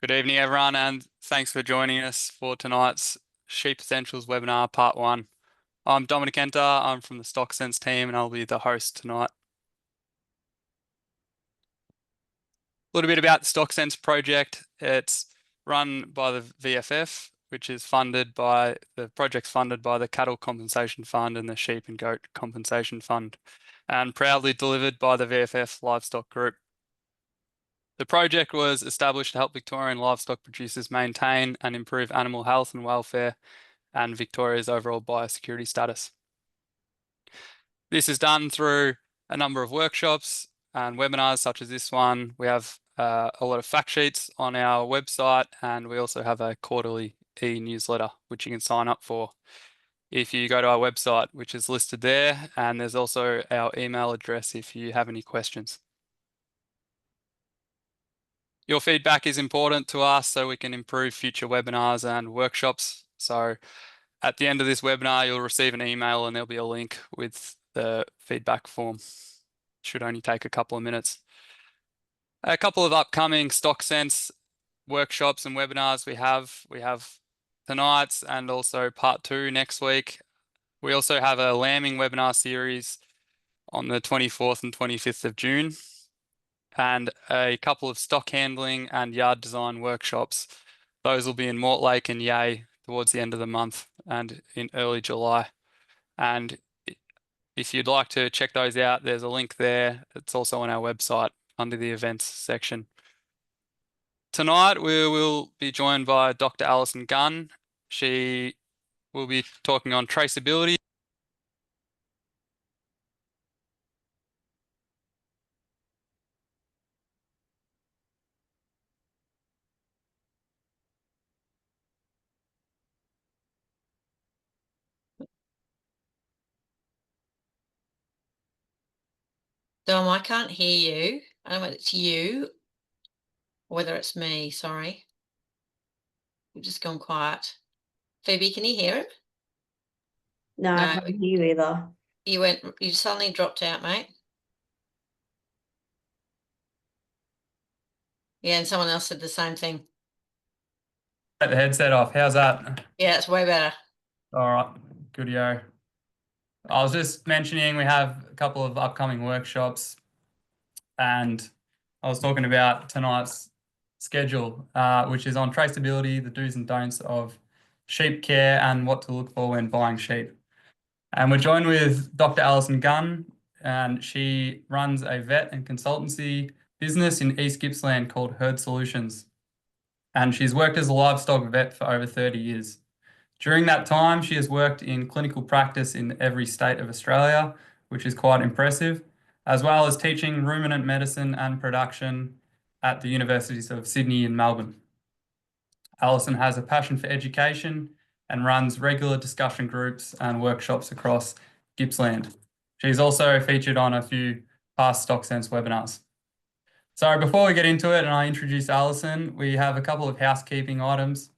Good evening, everyone, and thanks for joining us for tonight's Sheep Essentials webinar, part one. I'm Dominic Enter. I'm from the StockSense team, and I'll be the host tonight. A little bit about the StockSense project. It's run by the VFF, which is funded by the project's funded by the Cattle Compensation Fund and the Sheep and Goat Compensation Fund, and proudly delivered by the VFF Livestock Group. The project was established to help Victorian livestock producers maintain and improve animal health and welfare and Victoria's overall biosecurity status. This is done through a number of workshops and webinars such as this one. We have a lot of fact sheets on our website, and we also have a quarterly e-newsletter which you can sign up for if you go to our website, which is listed there, and there's also our email address if you have any questions. Your feedback is important to us so we can improve future webinars and workshops. So at the end of this webinar, you'll receive an email and there'll be a link with the feedback form. Should only take a couple of minutes. A couple of upcoming StockSense workshops and webinars we have tonight's and also part 2 next week. We also have a lambing webinar series on the 24th and 25th of June, and a couple of stock handling and yard design workshops. Those will be in Mortlake and Yea towards the end of the month and in early July. And if you'd like to check those out, there's a link there. It's also on our website under the events section. Tonight, we will be joined by Dr. Alison Gunn. She will be talking on traceability. Dom, I can't hear you. I don't know whether it's you or whether it's me. Sorry. You've just gone quiet. Phoebe, can you hear him? No, I can't hear you either. You suddenly dropped out, mate. Yeah, and someone else said the same thing. Take the headset off. How's that? Yeah, it's way better. All right, good-yo. I was just mentioning we have a couple of upcoming workshops, and I was talking about tonight's schedule, which is on traceability, the do's and don'ts of sheep care and what to look for when buying sheep. And we're joined with Dr. Alison Gunn, and she runs a vet and consultancy business in East Gippsland called Herd Solutions. And she's worked as a livestock vet for over 30 years. During that time, she has worked in clinical practice in every state of Australia, which is quite impressive, as well as teaching ruminant medicine and production at the universities of Sydney and Melbourne. Alison has a passion for education and runs regular discussion groups and workshops across Gippsland. She's also featured on a few past StockSense webinars. So before we get into it and I introduce Alison, we have a couple of housekeeping items.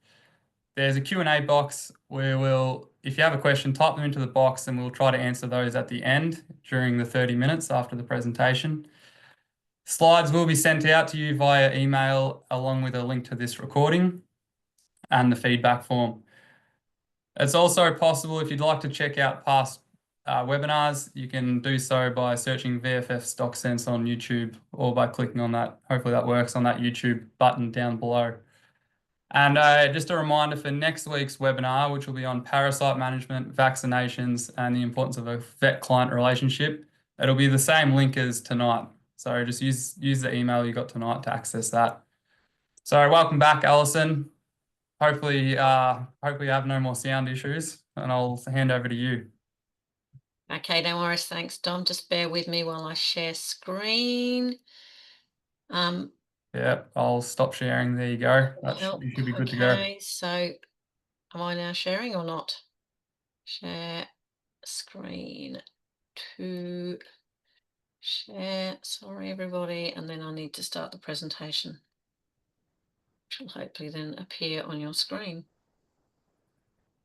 There's a Q&A box where if you have a question, type them into the box and we'll try to answer those at the end during the 30 minutes after the presentation. Slides will be sent out to you via email along with a link to this recording and the feedback form. It's also possible if you'd like to check out past webinars, you can do so by searching VFF StockSense on YouTube or by clicking on that. Hopefully that works on that YouTube button down below. And just a reminder for next week's webinar, which will be on parasite management, vaccinations, and the importance of a vet-client relationship. It'll be the same link as tonight. So just use the email you got tonight to access that. So welcome back, Alison. Hopefully you have no more sound issues, and I'll hand over to you. Okay, no worries. Thanks, Dom. Just bear with me while I share screen. Yeah, I'll stop sharing. There you go. You should be good to go. Okay, so am I now sharing or not? Share screen to share. Sorry, everybody. And then I need to start the presentation, which will hopefully then appear on your screen.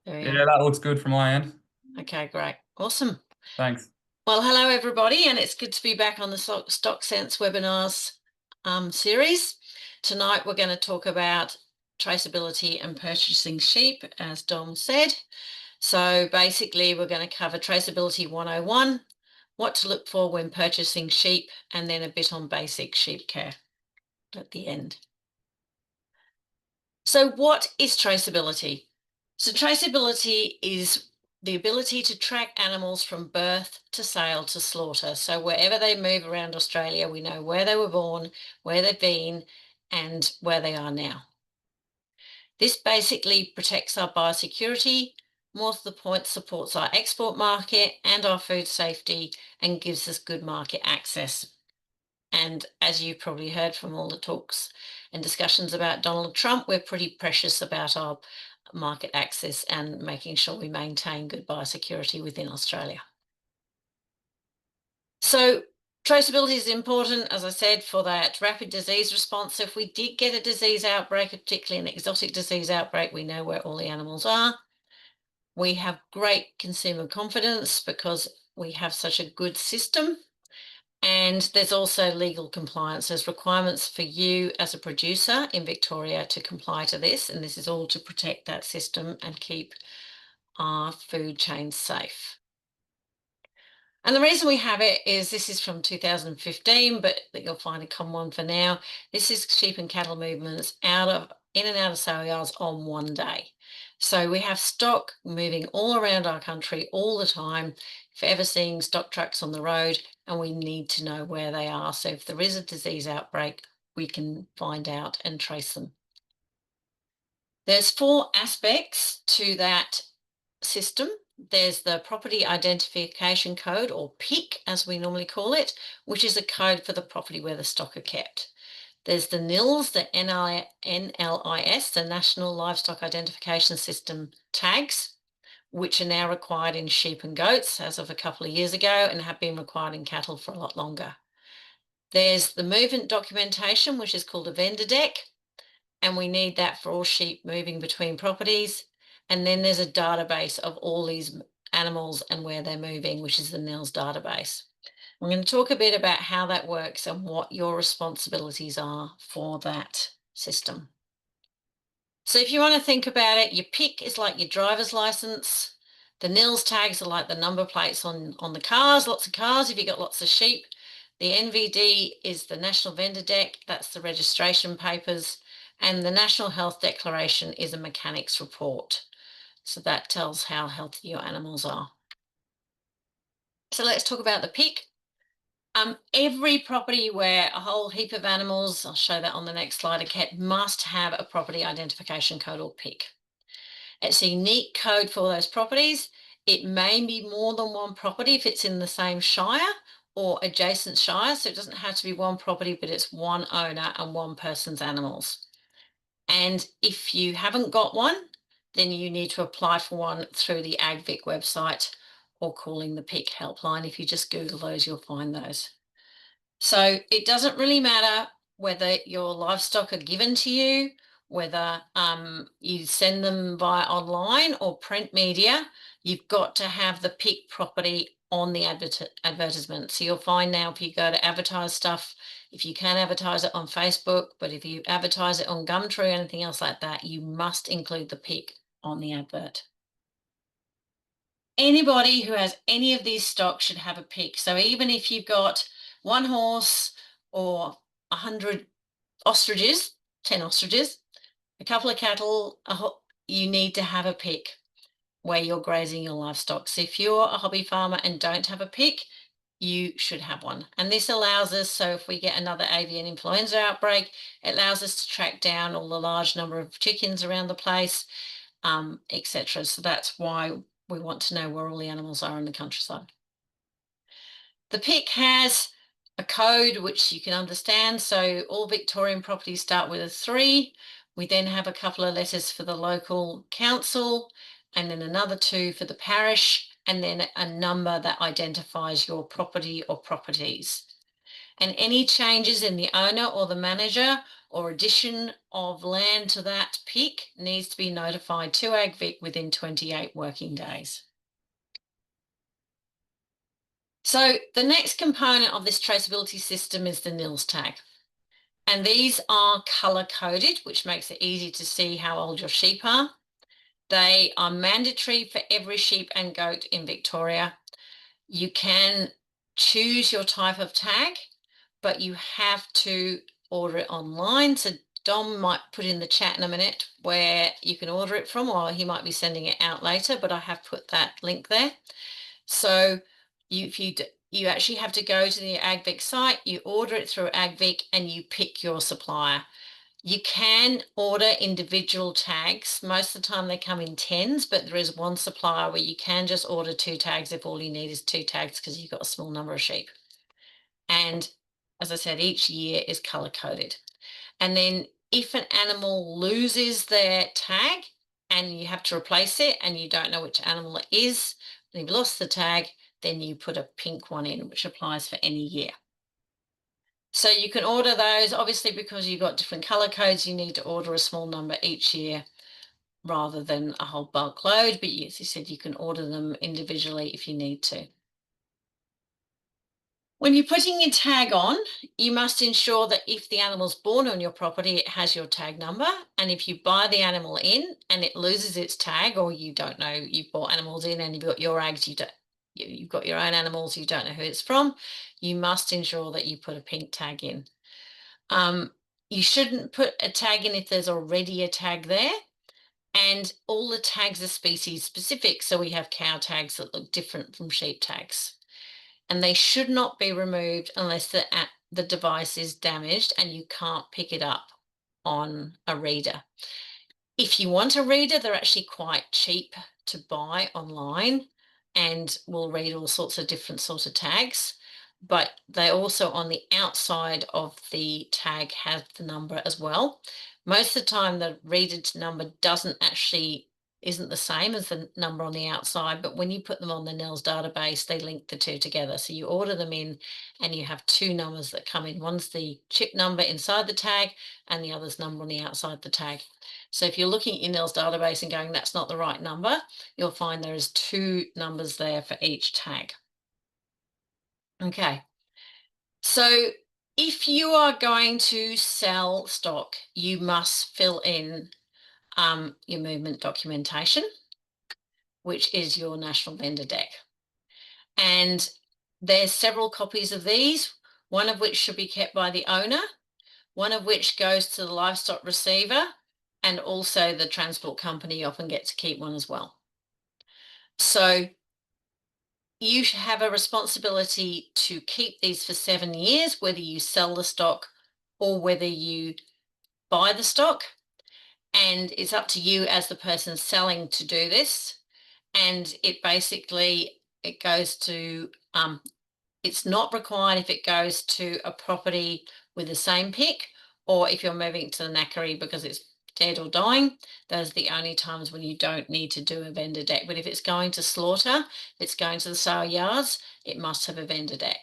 There we are. Yeah, that looks good from my end. Okay, great. Awesome. Thanks. Well, hello, everybody, and it's good to be back on the StockSense webinars series. Tonight we're going to talk about traceability and purchasing sheep, as Dom said. So basically we're going to cover traceability 101, what to look for when purchasing sheep, and then a bit on basic sheep care at the end. So what is traceability? So traceability is the ability to track animals from birth to sale to slaughter. So wherever they move around Australia, we know where they were born, where they've been, and where they are now. This basically protects our biosecurity, more to the point supports our export market and our food safety, and gives us good market access. And as you've probably heard from all the talks and discussions about Donald Trump, we're pretty precious about our market access and making sure we maintain good biosecurity within Australia. So traceability is important, as I said, for that rapid disease response. So if we did get a disease outbreak, particularly an exotic disease outbreak, we know where all the animals are. We have great consumer confidence because we have such a good system. And there's also legal compliance. There's requirements for you as a producer in Victoria to comply to this. And this is all to protect that system and keep our food chain safe. And the reason we have it is this is from 2015, but you'll find a common one for now. This is sheep and cattle movements in and out of sale yards on one day. So we have stock moving all around our country all the time, forever seeing stock trucks on the road, and we need to know where they are. So if there is a disease outbreak, we can find out and trace them. There's 4 aspects to that system. There's the property identification code, or PIC as we normally call it, which is a code for the property where the stock are kept. There's the NILS, the NLIS, the National Livestock Identification System tags, which are now required in sheep and goats as of a couple of years ago and have been required in cattle for a lot longer. There's the movement documentation, which is called a vendor deck, and we need that for all sheep moving between properties. And then there's a database of all these animals and where they're moving, which is the NILS database. I'm going to talk a bit about how that works and what your responsibilities are for that system. So if you want to think about it, your PIC is like your driver's license. The NILS tags are like the number plates on the cars, lots of cars if you've got lots of sheep. The NVD is the National Vendor Deck, that's the registration papers. And the National Health Declaration is a mechanic's report. So that tells how healthy your animals are. So let's talk about the PIC. Every property where a whole heap of animals, I'll show that on the next slide, are kept, must have a property identification code, or PIC. It's a unique code for those properties. It may be more than one property if it's in the same shire or adjacent shire. So it doesn't have to be one property, but it's one owner and one person's animals. And if you haven't got one, then you need to apply for one through the AgVic website or calling the PIC helpline. If you just Google those, you'll find those. So it doesn't really matter whether your livestock are given to you, whether you send them via online or print media, you've got to have the PIC property on the advertisement. So you'll find now if you go to advertise stuff, if you can advertise it on Facebook, but if you advertise it on Gumtree or anything else like that, you must include the PIC on the advert. Anybody who has any of these stocks should have a PIC. So even if you've got 1 horse or 100 ostriches, 10 ostriches, a couple of cattle, you need to have a PIC where you're grazing your livestock. So if you're a hobby farmer and don't have a PIC, you should have one. And this allows us, so if we get another avian influenza outbreak, it allows us to track down all the large number of chickens around the place, etc. So that's why we want to know where all the animals are in the countryside. The PIC has a code which you can understand. So all Victorian properties start with a 3. We then have a couple of letters for the local council, and then another 2 for the parish, and then a number that identifies your property or properties. And any changes in the owner or the manager or addition of land to that PIC needs to be notified to AgVic within 28 working days. So the next component of this traceability system is the NILS tag. And these are color coded, which makes it easy to see how old your sheep are. They are mandatory for every sheep and goat in Victoria. You can choose your type of tag, but you have to order it online. So Dom might put in the chat in a minute where you can order it from, or he might be sending it out later, but I have put that link there. So you actually have to go to the AgVic site, you order it through AgVic, and you pick your supplier. You can order individual tags. Most of the time they come in 10s, but there is one supplier where you can just order 2 tags if all you need is 2 tags because you've got a small number of sheep. And as I said, each year is color coded. And then if an animal loses their tag and you have to replace it and you don't know which animal it is, and you've lost the tag, then you put a pink one in, which applies for any year. So you can order those, obviously, because you've got different color codes, you need to order a small number each year rather than a whole bulk load. But as you said, you can order them individually if you need to. When you're putting your tag on, you must ensure that if the animal's born on your property, it has your tag number. And if you buy the animal in and it loses its tag, or you don't know, you've bought animals in and you've got your eggs, you've got your own animals, you don't know who it's from, you must ensure that you put a pink tag in. You shouldn't put a tag in if there's already a tag there. And all the tags are species specific. So we have cow tags that look different from sheep tags. And they should not be removed unless the device is damaged and you can't pick it up on a reader. If you want a reader, they're actually quite cheap to buy online and will read all sorts of different sorts of tags. But they also on the outside of the tag have the number as well. Most of the time the reader number isn't the same as the number on the outside, but when you put them on the NELS database, they link the two together. So you order them in and you have 2 numbers that come in. One's the chip number inside the tag and the other's number on the outside the tag. So if you're looking at your NELS database and going, that's not the right number, you'll find there is 2 numbers there for each tag. Okay, so if you are going to sell stock, you must fill in your movement documentation, which is your national vendor deck. And there's several copies of these, one of which should be kept by the owner, one of which goes to the livestock receiver, and also the transport company often gets to keep one as well. So you have a responsibility to keep these for 7 years, whether you sell the stock or whether you buy the stock. And it's up to you as the person selling to do this. And it goes to, it's not required if it goes to a property with the same pick, or if you're moving to the knackery because it's dead or dying. Those are the only times when you don't need to do a vendor deck. But if it's going to slaughter, if it's going to the sale yards, it must have a vendor deck.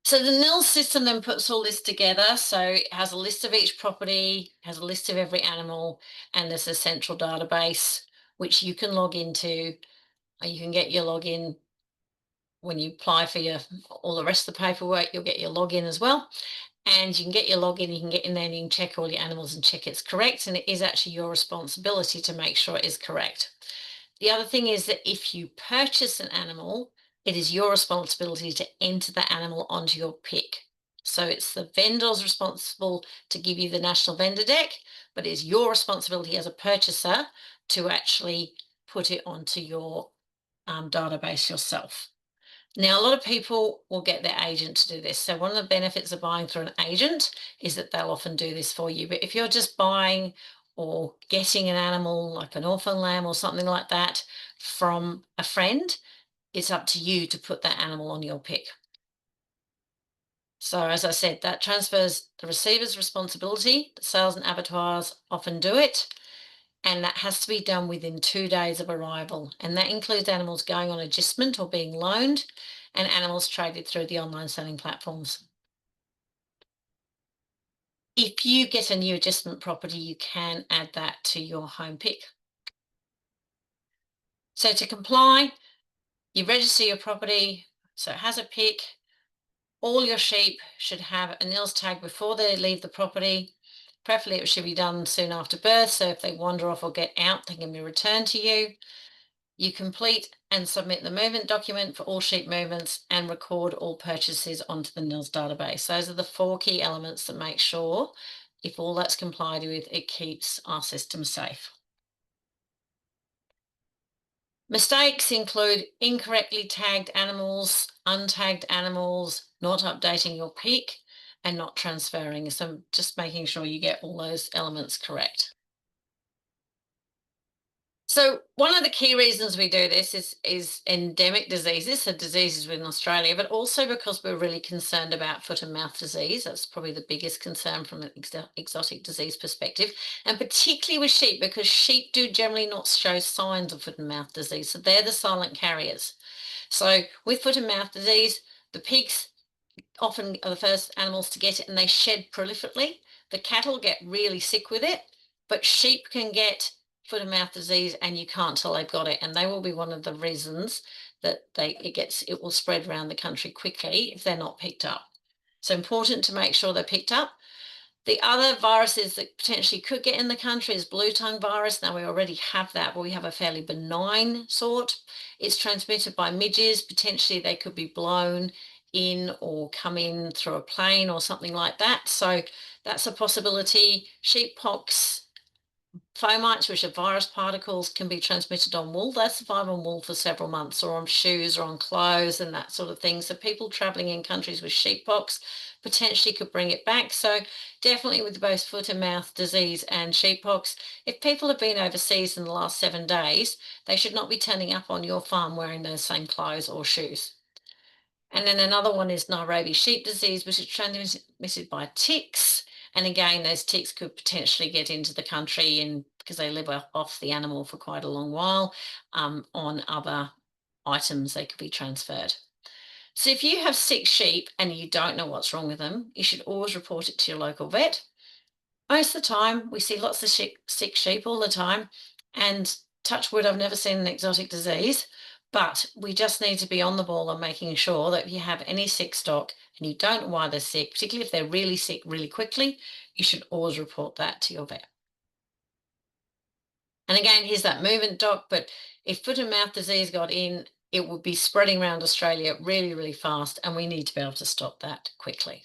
So the NIL system then puts all this together. So it has a list of each property, has a list of every animal, and there's a central database which you can log into. You can get your login when you apply for all the rest of the paperwork. You'll get your login as well. And you can get your login, you can get in there and you can check all your animals and check it's correct. And it is actually your responsibility to make sure it is correct. The other thing is that if you purchase an animal, it is your responsibility to enter the animal onto your pick. So it's the vendor's responsible to give you the national vendor deck, but it's your responsibility as a purchaser to actually put it onto your database yourself. Now, a lot of people will get their agent to do this. So one of the benefits of buying through an agent is that they'll often do this for you. But if you're just buying or getting an animal like an orphan lamb or something like that from a friend, it's up to you to put that animal on your pick. So as I said, that transfers the receiver's responsibility. The sales and abattoirs often do it. And that has to be done within 2 days of arrival. And that includes animals going on agistment or being loaned and animals traded through the online selling platforms. If you get a new agistment property, you can add that to your home pick. So to comply, you register your property, so it has a pick, all your sheep should have a nils tag before they leave the property. Preferably it should be done soon after birth, so if they wander off or get out, they can be returned to you. You complete and submit the movement document for all sheep movements and record all purchases onto the nils database. Those are the 4 key elements that make sure if all that's complied with, it keeps our system safe. Mistakes include incorrectly tagged animals, untagged animals, not updating your peak, and not transferring. So just making sure you get all those elements correct. So one of the key reasons we do this is endemic diseases, so diseases within Australia, but also because we're really concerned about foot and mouth disease. That's probably the biggest concern from an exotic disease perspective, and particularly with sheep, because sheep do generally not show signs of foot and mouth disease. So they're the silent carriers. So with foot and mouth disease, the pigs often are the first animals to get it, and they shed prolifically. The cattle get really sick with it, but sheep can get foot and mouth disease and you can't tell they've got it, and they will be one of the reasons that it will spread around the country quickly if they're not picked up. So important to make sure they're picked up. The other viruses that potentially could get in the country is blue tongue virus. Now we already have that, but we have a fairly benign sort. It's transmitted by midges. Potentially they could be blown in or come in through a plane or something like that. So that's a possibility. Sheep pox, fomites, which are virus particles, can be transmitted on wool. They survive on wool for several months, or on shoes or on clothes and that sort of thing. So people traveling in countries with sheep pox potentially could bring it back. So definitely with both foot and mouth disease and sheep pox, if people have been overseas in the last 7 days, they should not be turning up on your farm wearing those same clothes or shoes. And then another one is Nairobi sheep disease, which is transmitted by ticks. And again, those ticks could potentially get into the country, and because they live off the animal for quite a long while, on other items they could be transferred. So if you have sick sheep and you don't know what's wrong with them, you should always report it to your local vet. Most of the time, we see lots of sick sheep all the time, and touch wood, I've never seen an exotic disease, but we just need to be on the ball on making sure that if you have any sick stock and you don't know why they're sick, particularly if they're really sick really quickly, you should always report that to your vet. And again, here's that movement doc, but if foot and mouth disease got in, it would be spreading around Australia really, really fast, and we need to be able to stop that quickly.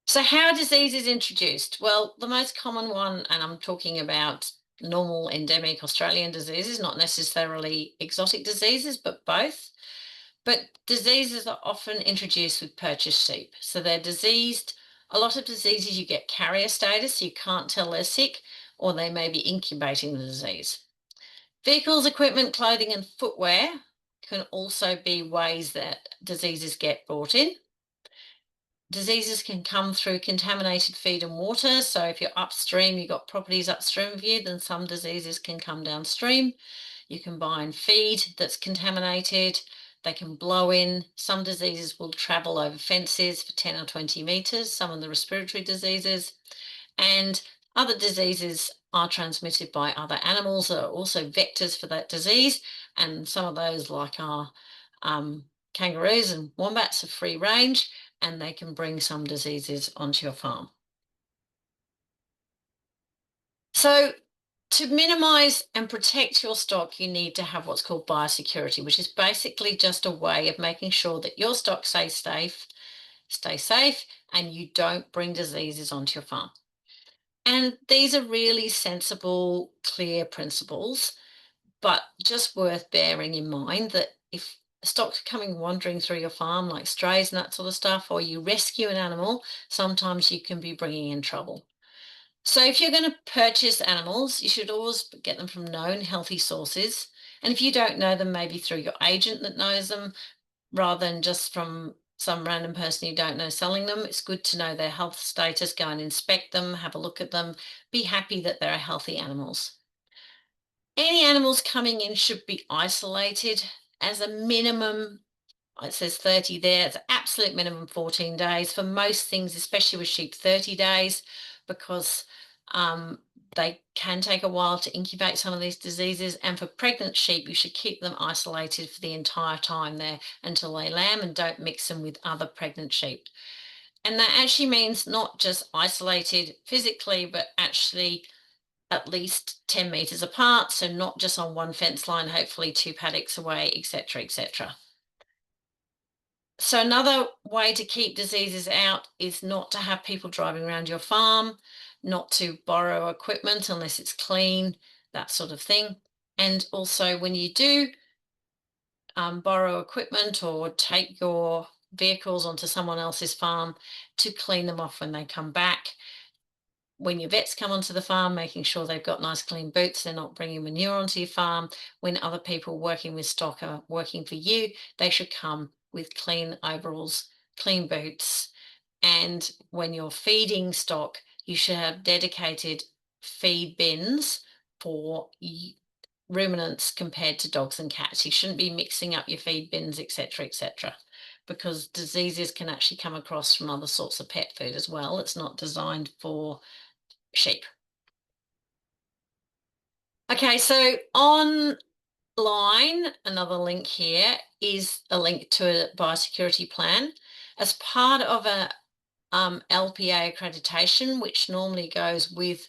So how are diseases introduced? Well, the most common one, and I'm talking about normal endemic Australian diseases, not necessarily exotic diseases, but both. But diseases are often introduced with purchased sheep. So they're diseased. A lot of diseases you get carrier status, so you can't tell they're sick, or they may be incubating the disease. Vehicles, equipment, clothing, and footwear can also be ways that diseases get brought in. Diseases can come through contaminated feed and water. So if you're upstream, you've got properties upstream of you, then some diseases can come downstream. You can buy in feed that's contaminated. They can blow in. Some diseases will travel over fences for 10 or 20 metres, some of the respiratory diseases. And other diseases are transmitted by other animals that are also vectors for that disease. And some of those, like our kangaroos and wombats, are free range, and they can bring some diseases onto your farm. So to minimise and protect your stock, you need to have what's called biosecurity, which is basically just a way of making sure that your stock stays safe, and you don't bring diseases onto your farm. And these are really sensible, clear principles, but just worth bearing in mind that if stock's coming wandering through your farm, like strays and that sort of stuff, or you rescue an animal, sometimes you can be bringing in trouble. So if you're going to purchase animals, you should always get them from known healthy sources. And if you don't know them, maybe through your agent that knows them, rather than just from some random person you don't know selling them. It's good to know their health status, go and inspect them, have a look at them, be happy that they're healthy animals. Any animals coming in should be isolated as a minimum. It says 30 there. It's an absolute minimum 14 days. For most things, especially with sheep, 30 days, because They can take a while to incubate some of these diseases, and for pregnant sheep, you should keep them isolated for the entire time there until they lamb, and don't mix them with other pregnant sheep. And that actually means not just isolated physically, but actually at least 10 meters apart, so not just on one fence line, hopefully 2 paddocks away, etc., etc. So another way to keep diseases out is not to have people driving around your farm, not to borrow equipment unless it's clean, that sort of thing. And also when you do borrow equipment or take your vehicles onto someone else's farm, to clean them off when they come back. When your vets come onto the farm, making sure they've got nice clean boots, they're not bringing manure onto your farm. When other people working with stock are working for you, they should come with clean overalls, clean boots. And when you're feeding stock, you should have dedicated feed bins for ruminants compared to dogs and cats. You shouldn't be mixing up your feed bins, etc., etc., because diseases can actually come across from other sorts of pet food as well. It's not designed for sheep. Okay, so online, another link here is a link to a biosecurity plan. As part of a LPA accreditation, which normally goes with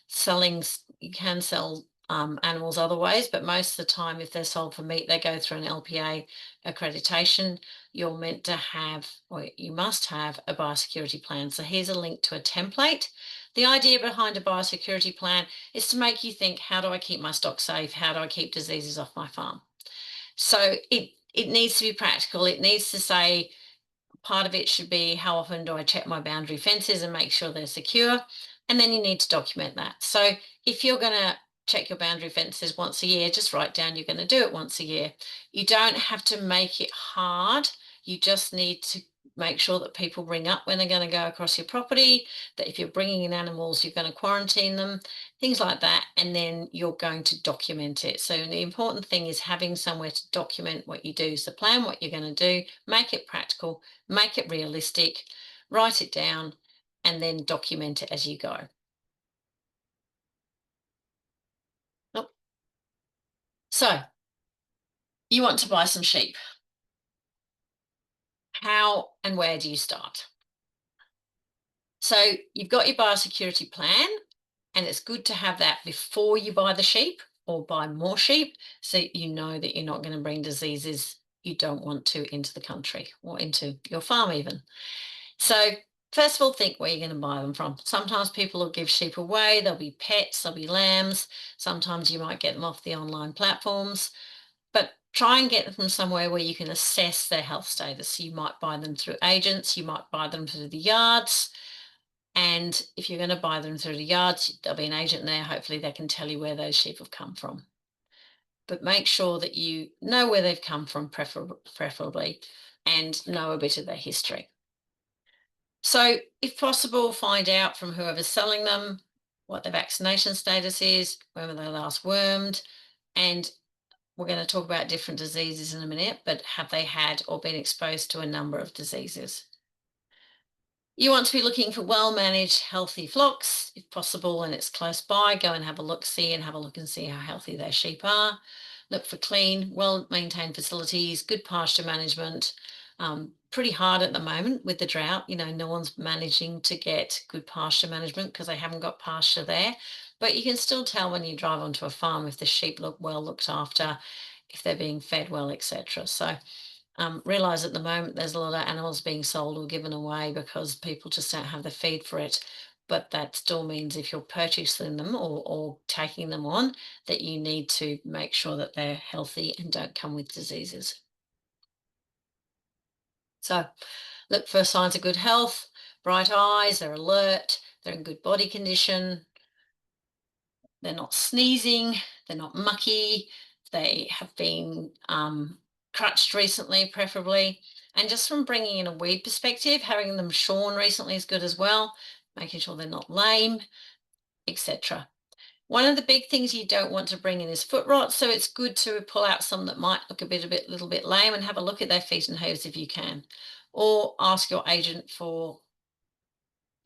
selling, you can sell animals other ways, but most of the time if they're sold for meat, they go through an LPA accreditation. You're meant to have, or you must have, a biosecurity plan. So here's a link to a template. The idea behind a biosecurity plan is to make you think, how do I keep my stock safe? How do I keep diseases off my farm? So it needs to be practical. It needs to say, part of it should be, how often do I check my boundary fences and make sure they're secure? And then you need to document that. So if you're going to check your boundary fences once a year, just write down you're going to do it once a year. You don't have to make it hard. You just need to make sure that people ring up when they're going to go across your property, that if you're bringing in animals, you're going to quarantine them, things like that, and then you're going to document it. So the important thing is having somewhere to document what you do. So plan what you're going to do, make it practical, make it realistic, write it down, and then document it as you go. Nope. So you want to buy some sheep. How and where do you start? So you've got your biosecurity plan, and it's good to have that before you buy the sheep or buy more sheep, so you know that you're not going to bring diseases you don't want to into the country or into your farm even. So first of all, think where you're going to buy them from. Sometimes people will give sheep away. There'll be pets, there'll be lambs. Sometimes you might get them off the online platforms, but try and get them from somewhere where you can assess their health status. So you might buy them through agents, you might buy them through the yards. And if you're going to buy them through the yards, there'll be an agent there. Hopefully they can tell you where those sheep have come from. But make sure that you know where they've come from, preferably, and know a bit of their history. So if possible, find out from whoever's selling them what their vaccination status is, when were they last wormed, and we're going to talk about different diseases in a minute, but have they had or been exposed to a number of diseases? You want to be looking for well-managed, healthy flocks, if possible, and it's close by. Go and have a look-see and have a look and see how healthy their sheep are. Look for clean, well-maintained facilities, good pasture management. Pretty hard at the moment with the drought. You know, no one's managing to get good pasture management because they haven't got pasture there. But you can still tell when you drive onto a farm if the sheep look well looked after, if they're being fed well, etc. So realise at the moment there's a lot of animals being sold or given away because people just don't have the feed for it. But that still means if you're purchasing them or taking them on, that you need to make sure that they're healthy and don't come with diseases. So look for signs of good health, bright eyes, they're alert, they're in good body condition, they're not sneezing, they're not mucky, they have been crutched recently, preferably. And just from bringing in a weed perspective, having them shorn recently is good as well, making sure they're not lame, etc. One of the big things you don't want to bring in is foot rot, so it's good to pull out some that might look a little bit lame and have a look at their feet and hooves if you can, or ask your agent for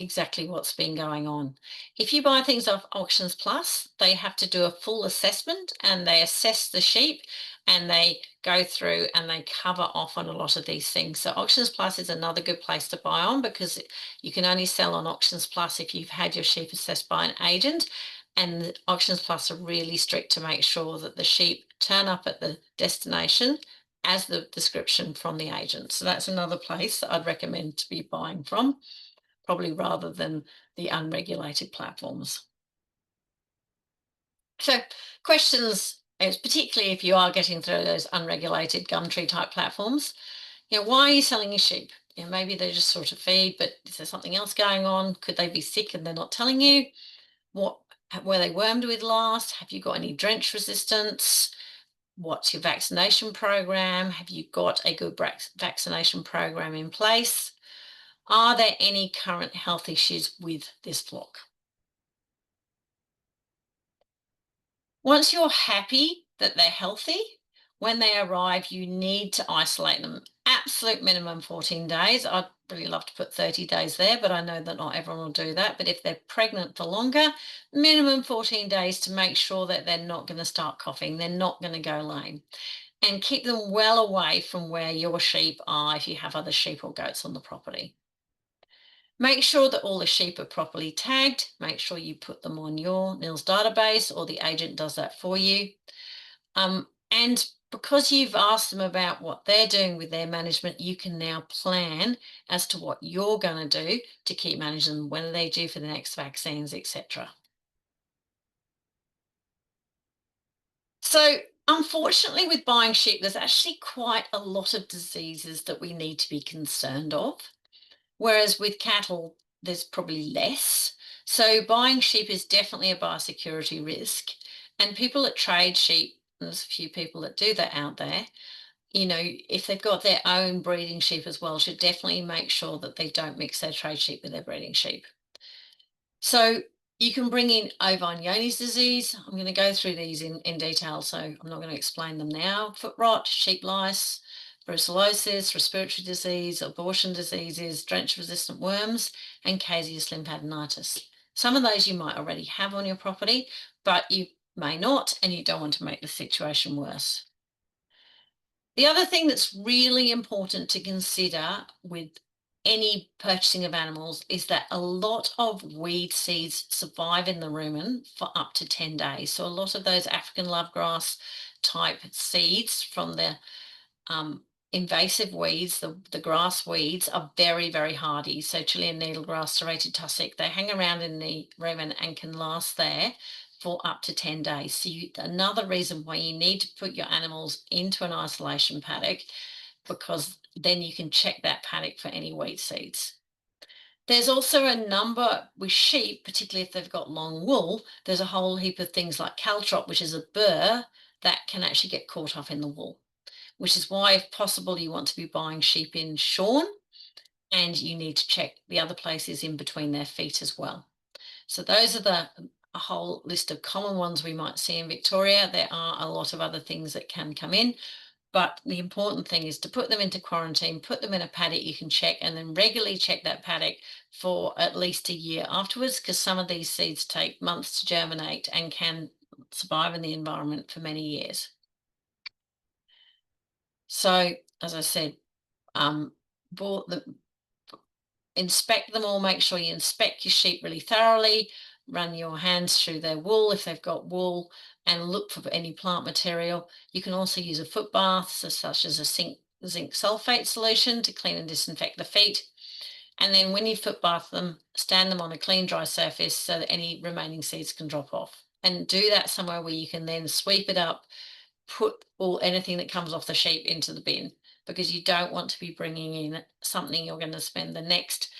exactly what's been going on. If you buy things off Auctions Plus, they have to do a full assessment and they assess the sheep and they go through and they cover off on a lot of these things. So Auctions Plus is another good place to buy on, because you can only sell on Auctions Plus if you've had your sheep assessed by an agent, and Auctions Plus are really strict to make sure that the sheep turn up at the destination as the description from the agent. So that's another place that I'd recommend to be buying from, probably rather than the unregulated platforms. So questions, particularly if you are getting through those unregulated Gumtree type platforms, why are you selling your sheep? Maybe they're just sort of feed, but is there something else going on? Could they be sick and they're not telling you? Were they wormed with last? Have you got any drench resistance? What's your vaccination program? Have you got a good vaccination program in place? Are there any current health issues with this flock? Once you're happy that they're healthy, when they arrive, you need to isolate them. Absolute minimum 14 days. I'd really love to put 30 days there, but I know that not everyone will do that. But if they're pregnant for longer, minimum 14 days to make sure that they're not going to start coughing, they're not going to go lame. And keep them well away from where your sheep are if you have other sheep or goats on the property. Make sure that all the sheep are properly tagged. Make sure you put them on your NILS database, or the agent does that for you. And because you've asked them about what they're doing with their management, you can now plan as to what you're going to do to keep managing them. When are they due for the next vaccines, etc. So unfortunately, with buying sheep, there's actually quite a lot of diseases that we need to be concerned of. Whereas with cattle, there's probably less. So buying sheep is definitely a biosecurity risk. And people that trade sheep, there's a few people that do that out there, if they've got their own breeding sheep as well, should definitely make sure that they don't mix their trade sheep with their breeding sheep. So you can bring in ovine Johne's disease. I'm going to go through these in detail, so I'm not going to explain them now. Foot rot, sheep lice, brucellosis, respiratory disease, abortion diseases, drench-resistant worms, and caseous lymphadenitis. Some of those you might already have on your property, but you may not, and you don't want to make the situation worse. The other thing that's really important to consider with any purchasing of animals is that a lot of weed seeds survive in the rumen for up to 10 days. So a lot of those African lovegrass type seeds from the invasive weeds, the grass weeds, are very, very hardy. So Chilean needlegrass, serrated tussock, they hang around in the rumen and can last there for up to 10 days. So another reason why you need to put your animals into an isolation paddock, because then you can check that paddock for any weed seeds. There's also a number with sheep, particularly if they've got long wool, there's a whole heap of things like caltrop, which is a burr that can actually get caught up in the wool, which is why, if possible, you want to be buying sheep in shorn, and you need to check the other places in between their feet as well. So those are a whole list of common ones we might see in Victoria. There are a lot of other things that can come in, but the important thing is to put them into quarantine, put them in a paddock you can check, and then regularly check that paddock for at least a year afterwards, because some of these seeds take months to germinate and can survive in the environment for many years. So, as I said, inspect them all, make sure you inspect your sheep really thoroughly, run your hands through their wool if they've got wool, and look for any plant material. You can also use a foot bath, such as a zinc sulfate solution, to clean and disinfect the feet. And then when you foot bath them, stand them on a clean, dry surface so that any remaining seeds can drop off. And do that somewhere where you can then sweep it up, put anything that comes off the sheep into the bin, because you don't want to be bringing in something you're going to spend the next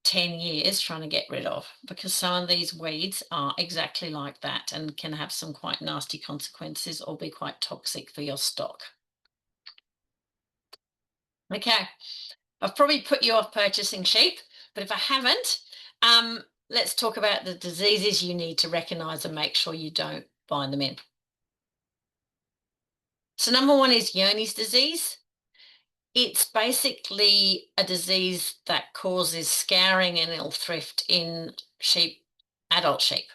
10 years trying to get rid of, because some of these weeds are exactly like that and can have some quite nasty consequences or be quite toxic for your stock. Okay, I've probably put you off purchasing sheep, but if I haven't, let's talk about the diseases you need to recognise and make sure you don't bind them in. So number one is Johne's disease. It's basically a disease that causes scouring and ill thrift in sheep, adult sheep.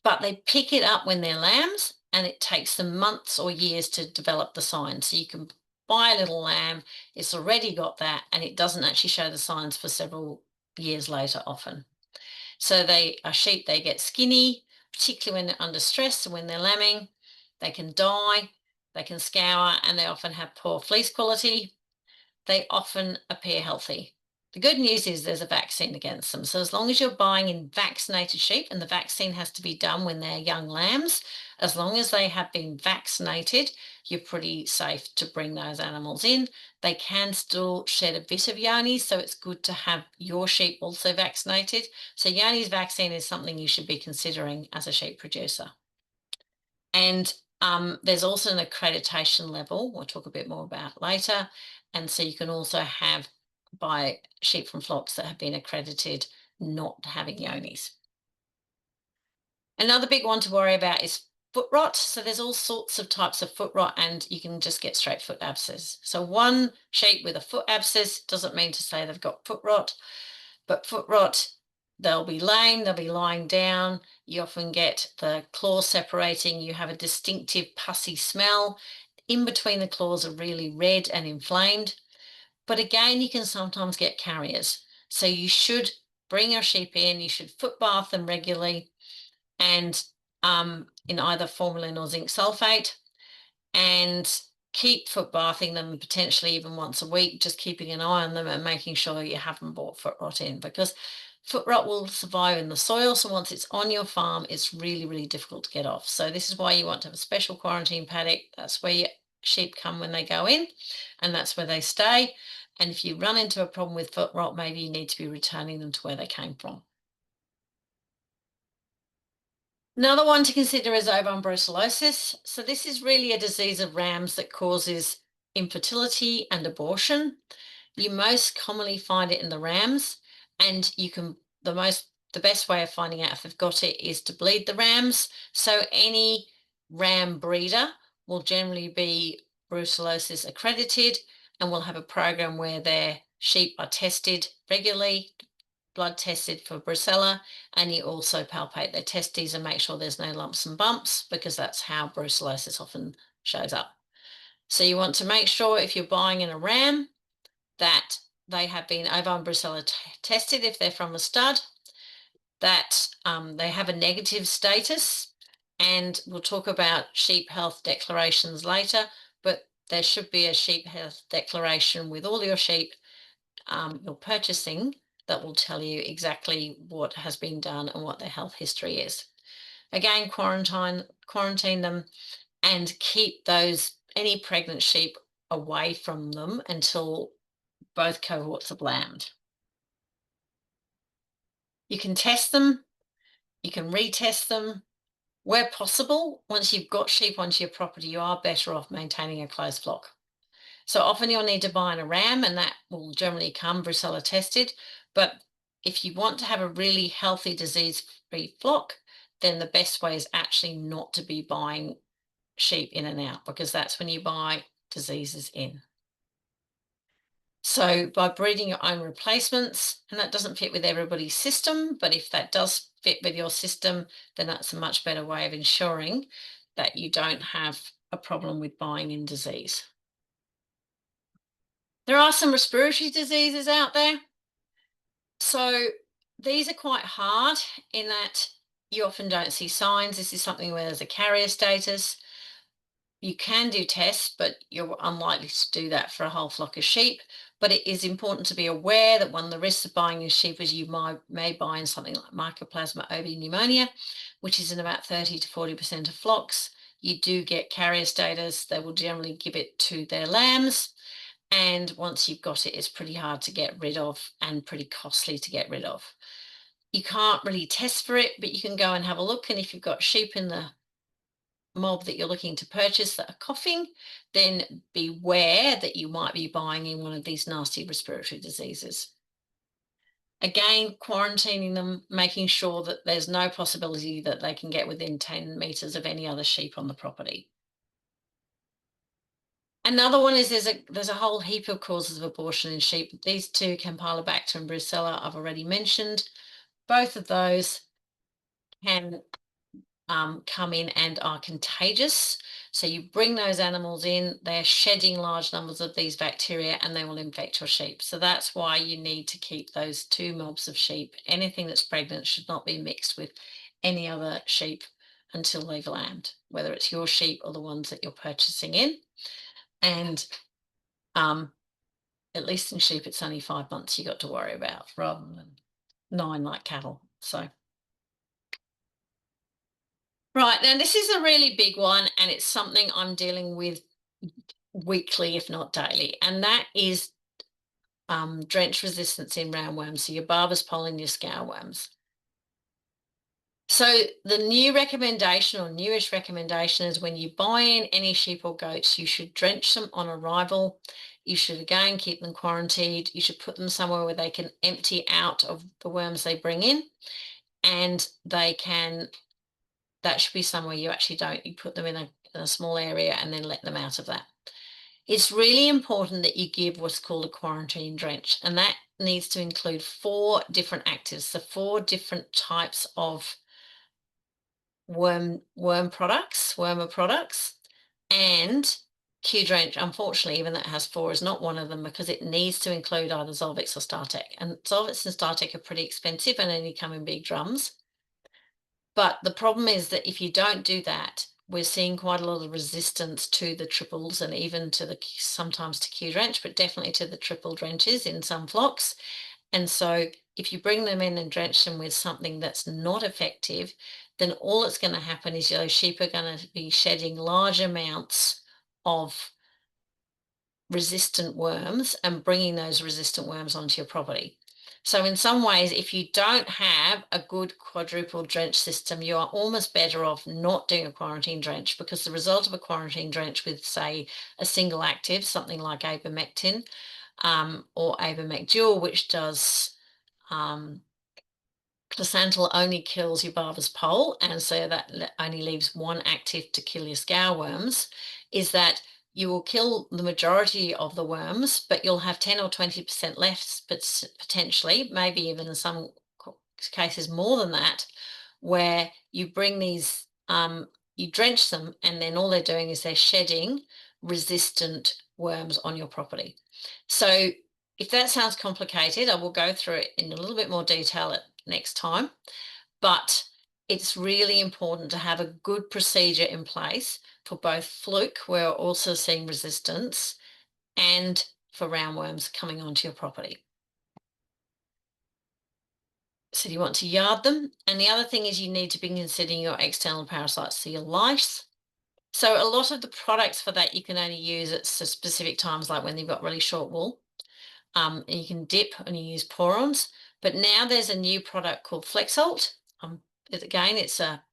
But they pick it up when they're lambs, and it takes them months or years to develop the signs. So you can buy a little lamb, it's already got that, and it doesn't actually show the signs for several years later often. So they are sheep, they get skinny, particularly when they're under stress and when they're lambing. They can die, they can scour, and they often have poor fleece quality. They often appear healthy. The good news is there's a vaccine against them. So as long as you're buying in vaccinated sheep, and the vaccine has to be done when they're young lambs, as long as they have been vaccinated, you're pretty safe to bring those animals in. They can still shed a bit of yoni, so it's good to have your sheep also vaccinated. So yoni's vaccine is something you should be considering as a sheep producer. And there's also an accreditation level, we'll talk a bit more about later. And so you can also buy sheep from flocks that have been accredited not having yonis. Another big one to worry about is foot rot. So there's all sorts of types of foot rot, and you can just get straight foot abscess. So one sheep with a foot abscess doesn't mean to say they've got foot rot, but foot rot, they'll be lame, they'll be lying down. You often get the claws separating. You have a distinctive pussy smell. In between the claws are really red and inflamed. But again, you can sometimes get carriers. So you should bring your sheep in, you should foot bath them regularly, and in either formalin or zinc sulfate, and keep foot bathing them potentially even once a week, just keeping an eye on them and making sure you haven't brought foot rot in, because foot rot will survive in the soil. So once it's on your farm, it's really, really difficult to get off. So this is why you want to have a special quarantine paddock. That's where your sheep come when they go in, and that's where they stay. And if you run into a problem with foot rot, maybe you need to be returning them to where they came from. Another one to consider is ovine brucellosis. So this is really a disease of rams that causes infertility and abortion. You most commonly find it in the rams, and you can the best way of finding out if they've got it is to bleed the rams. So any ram breeder will generally be brucellosis accredited and will have a program where their sheep are tested regularly, blood tested for brucella, and you also palpate their testes and make sure there's no lumps and bumps, because that's how brucellosis often shows up. So you want to make sure if you're buying in a ram that they have been ovine brucella tested if they're from a stud, that they have a negative status, and we'll talk about sheep health declarations later, but there should be a sheep health declaration with all your sheep you're purchasing that will tell you exactly what has been done and what their health history is. Again, quarantine them, and keep any pregnant sheep away from them until both cohorts have lambed. You can test them, you can retest them. Where possible, once you've got sheep onto your property, you are better off maintaining a closed flock. So often you'll need to buy in a ram, and that will generally come brucella tested. But if you want to have a really healthy disease-free flock, then the best way is actually not to be buying sheep in and out, because that's when you buy diseases in. So by breeding your own replacements, and that doesn't fit with everybody's system, but if that does fit with your system, then that's a much better way of ensuring that you don't have a problem with buying in disease. There are some respiratory diseases out there. So these are quite hard in that you often don't see signs. This is something where there's a carrier status. You can do tests, but you're unlikely to do that for a whole flock of sheep. But it is important to be aware that one of the risks of buying a sheep is you may buy in something like Mycoplasma ovi pneumonia, which is in about 30 to 40% of flocks. You do get carrier status. They will generally give it to their lambs. And once you've got it, it's pretty hard to get rid of and pretty costly to get rid of. You can't really test for it, but you can go and have a look. And if you've got sheep in the mob that you're looking to purchase that are coughing, then beware that you might be buying in one of these nasty respiratory diseases. Again, quarantining them, making sure that there's no possibility that they can get within 10 meters of any other sheep on the property. Another one is there's a whole heap of causes of abortion in sheep. These two, Campylobacter and Brucella, I've already mentioned. Both of those can come in and are contagious. So you bring those animals in, they're shedding large numbers of these bacteria and they will infect your sheep. So that's why you need to keep those two mobs of sheep. Anything that's pregnant should not be mixed with any other sheep until they've lambed, whether it's your sheep or the ones that you're purchasing in. And at least in sheep, it's only 5 months you got to worry about rather than 9 like cattle. So right, now this is a really big one, and it's something I'm dealing with weekly, if not daily, and that is drench resistance in roundworms, so your barber's pole and your scaleworms. So the new recommendation or newish recommendation is when you buy in any sheep or goats, you should drench them on arrival. You should again keep them quarantined. You should put them somewhere where they can empty out of the worms they bring in, and they can, that should be somewhere you actually don't, you put them in a small area and then let them out of that. It's really important that you give what's called a quarantine drench, and that needs to include 4 different actives, so 4 different types of wormer products, and Q-Drench, unfortunately, even that has 4, is not one of them because it needs to include either Zolvix or StarTech. And Zolvix and StarTech are pretty expensive and only come in big drums. But the problem is that if you don't do that, we're seeing quite a lot of resistance to the triples and even to sometimes to Q-Drench, but definitely to the triple drenches in some flocks. And so if you bring them in and drench them with something that's not effective, then all that's going to happen is those sheep are going to be shedding large amounts of resistant worms and bringing those resistant worms onto your property. So in some ways, if you don't have a good quadruple drench system, you are almost better off not doing a quarantine drench, because the result of a quarantine drench with, say, a single active, something like ivermectin or ivermectin, which does placental, only kills your barber's pole, and so that only leaves 1 active to kill your scaleworms, is that you will kill the majority of the worms, but you'll have 10 or 20% left, but potentially, maybe even in some cases more than that, where you bring these, you drench them, and then all they're doing is they're shedding resistant worms on your property. So if that sounds complicated, I will go through it in a little bit more detail next time, but it's really important to have a good procedure in place for both fluke, where we're also seeing resistance, and for roundworms coming onto your property. So you want to yard them. And the other thing is you need to be considering your external parasites, so your lice. So a lot of the products for that you can only use at specific times, like when you've got really short wool. And you can dip and you use pour-ons. But now there's a new product called Flexalt. Again, it's a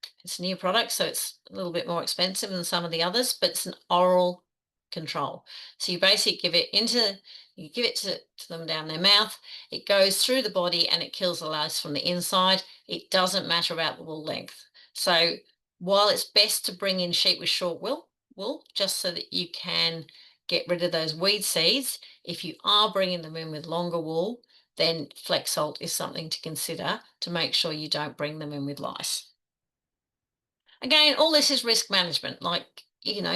new product, so it's a little bit more expensive than some of the others, but it's an oral control. So you basically give it to them down their mouth. It goes through the body and it kills the lice from the inside. It doesn't matter about the wool length. So while it's best to bring in sheep with short wool, just so that you can get rid of those weed seeds, if you are bringing them in with longer wool, then Flexalt is something to consider to make sure you don't bring them in with lice. Again, all this is risk management. Like,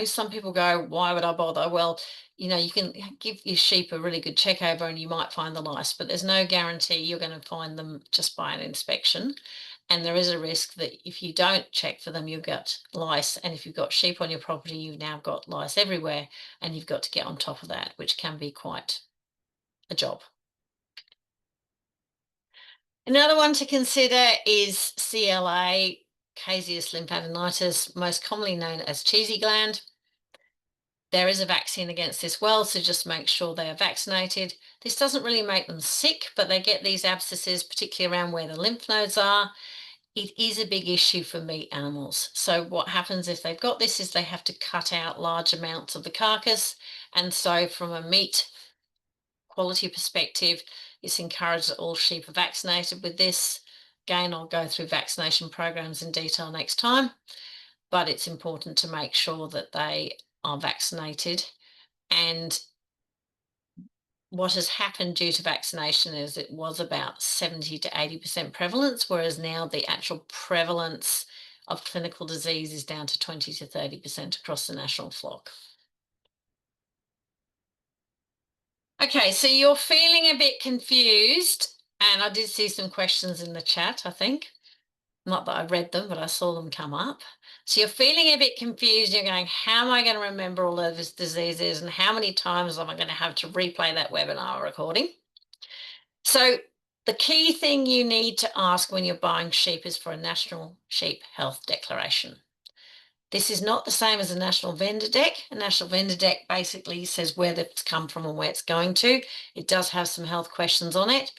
some people go, why would I bother? Well, you can give your sheep a really good check over and you might find the lice, but there's no guarantee you're going to find them just by an inspection. And there is a risk that if you don't check for them, you'll get lice. And if you've got sheep on your property, you've now got lice everywhere, and you've got to get on top of that, which can be quite a job. Another one to consider is CLA, caseous lymphadenitis, most commonly known as cheesy gland. There is a vaccine against this well, so just make sure they are vaccinated. This doesn't really make them sick, but they get these abscesses, particularly around where the lymph nodes are. It is a big issue for meat animals. So what happens if they've got this is they have to cut out large amounts of the carcass. And so from a meat quality perspective, it's encouraged that all sheep are vaccinated with this. Again, I'll go through vaccination programs in detail next time, but it's important to make sure that they are vaccinated And what has happened due to vaccination is it was about 70 to 80% prevalence, whereas now the actual prevalence of clinical disease is down to 20 to 30% across the national flock. Okay, so you're feeling a bit confused, and I did see some questions in the chat, I think. Not that I read them, but I saw them come up. So you're feeling a bit confused. You're going, how am I going to remember all of this diseases, and how many times am I going to have to replay that webinar recording? So the key thing you need to ask when you're buying sheep is for a National Sheep Health Declaration. This is not the same as a National Vendor Deck. A National Vendor Deck basically says where it's come from and where it's going to. It does have some health questions on it.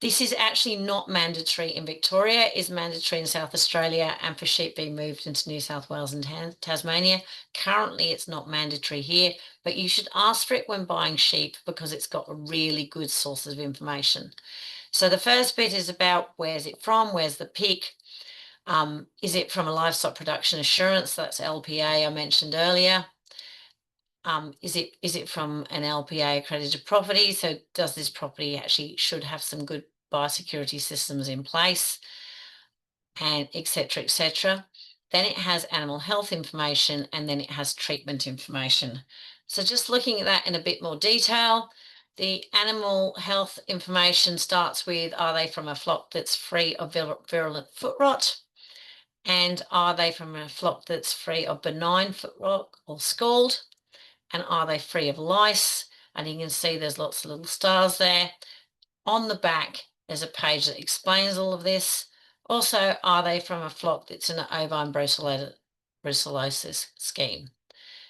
This is actually not mandatory in Victoria, is mandatory in South Australia and for sheep being moved into New South Wales and Tasmania. Currently, it's not mandatory here, but you should ask for it when buying sheep because it's got a really good source of information. So the first bit is about where's it from, where's the pick, is it from a livestock production assurance, that's LPA I mentioned earlier. Is it from an LPA accredited property? So does this property actually should have some good biosecurity systems in place, and etc. etc. Then it has animal health information, and then it has treatment information. So just looking at that in a bit more detail, the animal health information starts with, are they from a flock that's free of virulent foot rot? And are they from a flock that's free of benign foot rot or scald? And are they free of lice? And you can see there's lots of little stars there. On the back, there's a page that explains all of this. Also, are they from a flock that's in an ovine brucellosis scheme?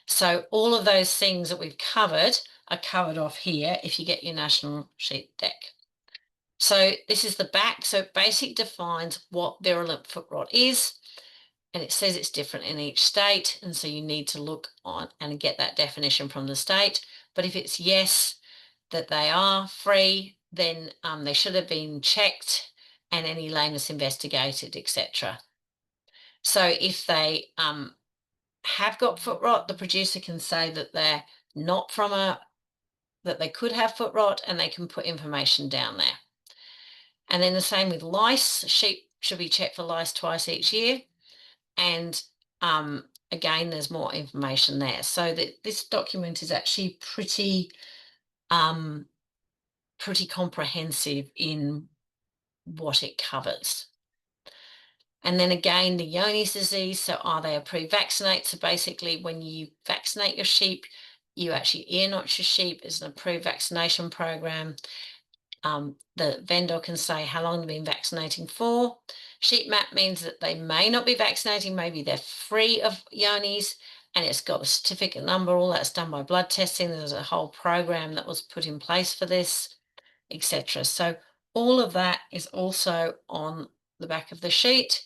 So all of those things that we've covered are covered off here if you get your National Sheep Deck. So this is the back. So it basically defines what virulent foot rot is. And it says it's different in each state. And so you need to look on and get that definition from the state. But if it's yes, that they are free, then they should have been checked and any lameness investigated, etc. So if they have got foot rot, the producer can say that they're not from that they could have foot rot, and they can put information down there. And then the same with lice. Sheep should be checked for lice twice each year. And again, there's more information there. So this document is actually pretty comprehensive in what it covers. And then again, the Johne's disease. So are they approved vaccinate? So basically, when you vaccinate your sheep, you actually ear notch your sheep. It's an approved vaccination program. The vendor can say how long they've been vaccinating for. Sheep map means that they may not be vaccinating. Maybe they're free of Johne's, and it's got a certificate number. All that's done by blood testing. There's a whole program that was put in place for this, etc. So all of that is also on the back of the sheet.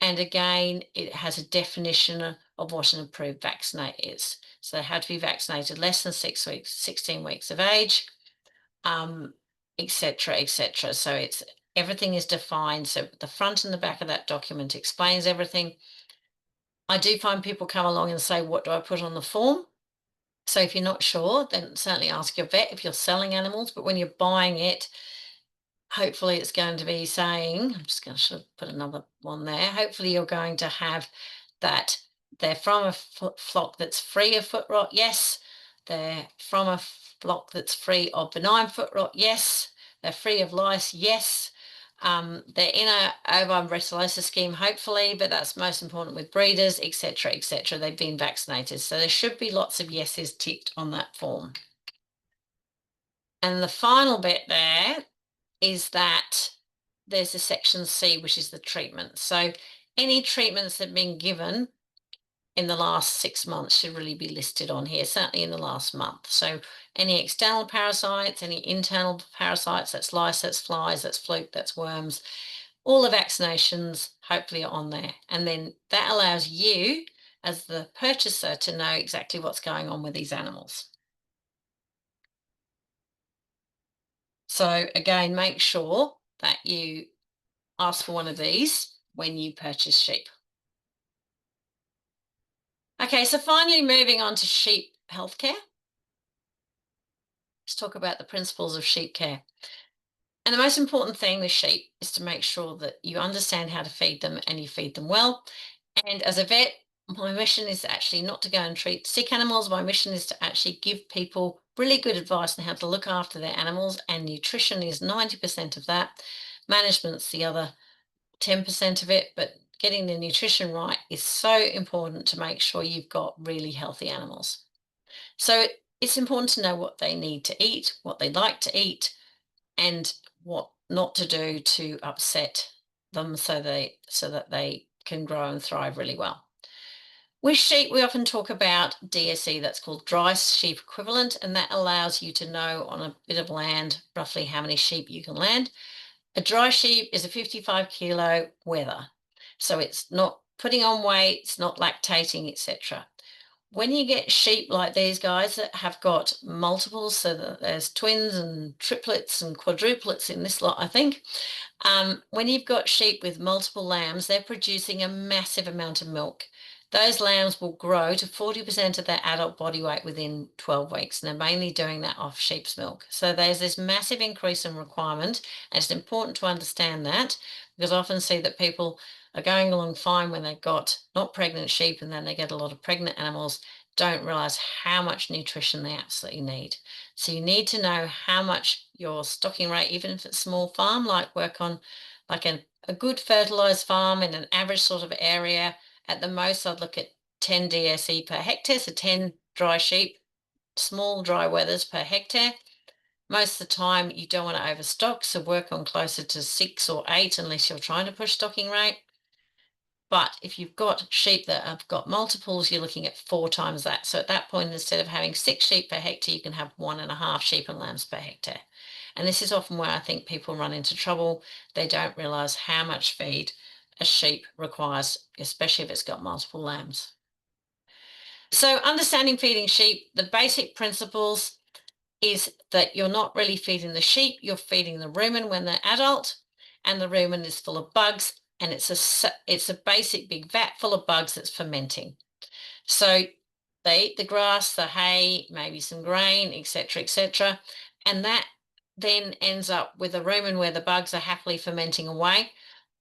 And again, it has a definition of what an approved vaccinate is. So they had to be vaccinated less than 6 weeks, 16 weeks of age, etc., etc. So it's everything is defined. So the front and the back of that document explains everything. I do find people come along and say, what do I put on the form? So if you're not sure, then certainly ask your vet if you're selling animals. But when you're buying it, hopefully it's going to be saying, I'm just going to put another one there. Hopefully you're going to have that they're from a flock that's free of foot rot. Yes. They're from a flock that's free of benign foot rot. Yes. They're free of lice. Yes. They're in a ovine brucellosis scheme, hopefully, but that's most important with breeders, etc., etc. They've been vaccinated. So there should be lots of yeses ticked on that form. And the final bit there is that there's a section C, which is the treatment. So any treatments that have been given in the last 6 months should really be listed on here, certainly in the last month. So any external parasites, any internal parasites, that's lice, that's flies, that's fluke, that's worms, all the vaccinations hopefully are on there. And then that allows you as the purchaser to know exactly what's going on with these animals. So again, make sure that you ask for one of these when you purchase sheep. Okay, so finally moving on to sheep healthcare. let's talk about the principles of sheep care. And the most important thing with sheep is to make sure that you understand how to feed them and you feed them well. And as a vet, my mission is actually not to go and treat sick animals. My mission is to actually give people really good advice on how to look after their animals, and nutrition is 90% of that. Management's the other 10% of it, but getting the nutrition right is so important to make sure you've got really healthy animals. So it's important to know what they need to eat, what they like to eat, and what not to do to upset them so that they can grow and thrive really well. With sheep, we often talk about DSE, that's called dry sheep equivalent, and that allows you to know on a bit of land roughly how many sheep you can land. A dry sheep is a 55 kilo wether, so it's not putting on weight, it's not lactating, etc. When you get sheep like these guys that have got multiples, so that there's twins and triplets and quadruplets in this lot, I think, when you've got sheep with multiple lambs, they're producing a massive amount of milk. Those lambs will grow to 40% of their adult body weight within 12 weeks, and they're mainly doing that off sheep's milk. So there's this massive increase in requirement, and it's important to understand that, because I often see that people are going along fine when they've got not pregnant sheep, and then they get a lot of pregnant animals, don't realize how much nutrition they absolutely need. So you need to know how much your stocking rate, even if it's a small farm, like work on like a good fertilized farm in an average sort of area. At the most, I'd look at 10 DSE per hectare, so 10 dry sheep, small dry wethers per hectare. Most of the time, you don't want to overstock, so work on closer to 6 or 8 unless you're trying to push stocking rate. But if you've got sheep that have got multiples, you're looking at 4 times that. So at that point, instead of having 6 sheep per hectare, you can have 1.5 sheep and lambs per hectare. And this is often where I think people run into trouble. They don't realize how much feed a sheep requires, especially if it's got multiple lambs. So understanding feeding sheep, the basic principles is that you're not really feeding the sheep, you're feeding the rumen when they're adult, and the rumen is full of bugs, and it's a basic big vat full of bugs that's fermenting. So they eat the grass, the hay, maybe some grain, etc., and that then ends up with a rumen where the bugs are happily fermenting away.